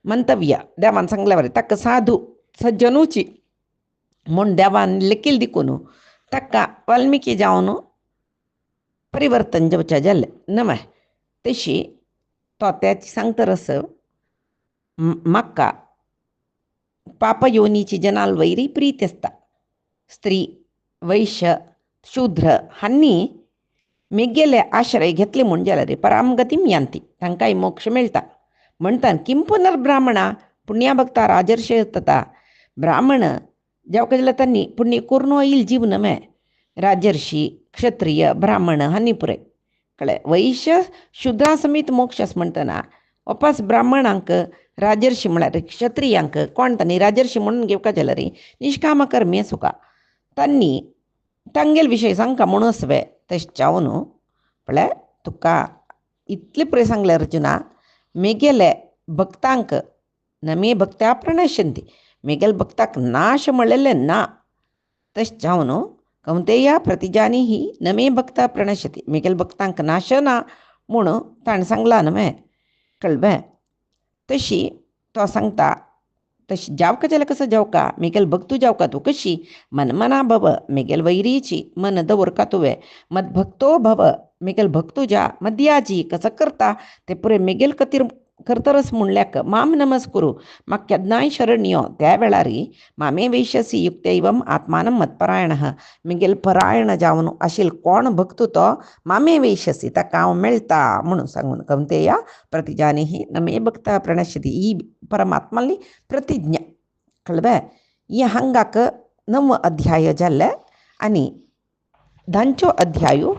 S1: मंतव्य देवान सांगल्या बरे तक्क साधू सज्जनूची म्हूण देवान लेखील दिकून तक्का वाल्मिकी जावन परिवर्तन जेवच्या जाल्ले नमय तशी तो त्याची सांगतरस म्हाका पाप योनीची जनाल वैरी प्रीती असता स्त्री वैश्य शूद्र हांनी मेगेले आश्रय घेतले म्हूण जाल्यार रे परामगतीम यांती तांकांय मोक्ष मेळटा म्हणटान किम पुनर्ब्राह्मणा पुण्या भक्ता राजर्षय तथा ब्राह्मण जेवका जाल्यार तांणी पुण्य करून येईल जीवन मे राजर्षी क्षत्रिय ब्राह्मण हांनी पुरे कळ्ळें वैश्य शुद्रा समीत मोक्षस म्हणटना वापस ब्राह्मणांक राजर्षी म्हळ्यार क्षत्रियांक कोण तांणी राजर्षी म्हणून घेवका जाल्यार निष्काम कर्मी सुका तांणी तांगेल विशय सांगता म्हणूस वे तशें जावन म्हळ्यार तुका इतले पळय सांगले अर्जुना मेगेले भक्तांक न मे भक्त्या प्रणश्यंती मेगेल भक्ताक नाश म्हणलेले ना तशें जावन कौंतेया प्रतिजानी ही न मे भक्ता प्रणश्यती मेगेल भक्तांक नाश ना म्हूण ताणें सांगलां न्हय कळ्ळें तशी तो सांगता तशी जावका जाल्यार कसो जावका मेगेल भक्तू जावका तूं कशी मनमना भव मेगेल वैरीची मन दवरका तुवें मद भक्तो भव मेगेल भक्तू जा मद्याजी कसं करता ते पुरे मेगेल कतीर करतरस म्हणल्याक माम नमस्कुरू म्हाका केन्नाय शरण यो त्या वेळार मामे वैश्यसी युक्तैवम आत्मानं मत्परायण मेगेल परायण जावन आशिल कोण भक्तू तो मामे वैश्यसी ताका हांव मेळटा म्हणून सांगून कौंतेया प्रतिजानी ही नमे भक्ता प्रणश्यती ही परमात्माली प्रतिज्ञा कळ्ळें ही हंगाक 9 अध्याय जाल्ले आनी 10 अध्यायू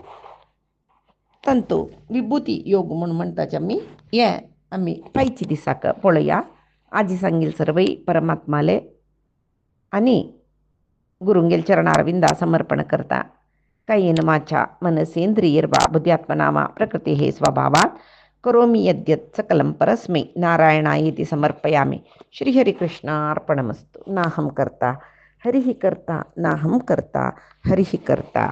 S1: तंतू विभूती योग म्हणून म्हणटाचे आमी हें आमी पायची दिसाक पळया आजी सांगील सर्वय परमात्माले आनी गुरुंगेल चरणारविंदा समर्पण करता कायेन वाचा मनसेंद्रियर्वा बुद्ध्यात्मना वा प्रकृतेः स्वभावात् करोमि यद्यत् सकलं परस्मै नारायणायेति समर्पयामि श्रीहरिकृष्णार्पणमस्तु नाहं कर्ता हरिः कर्ता नाहं कर्ता हरिः कर्ता।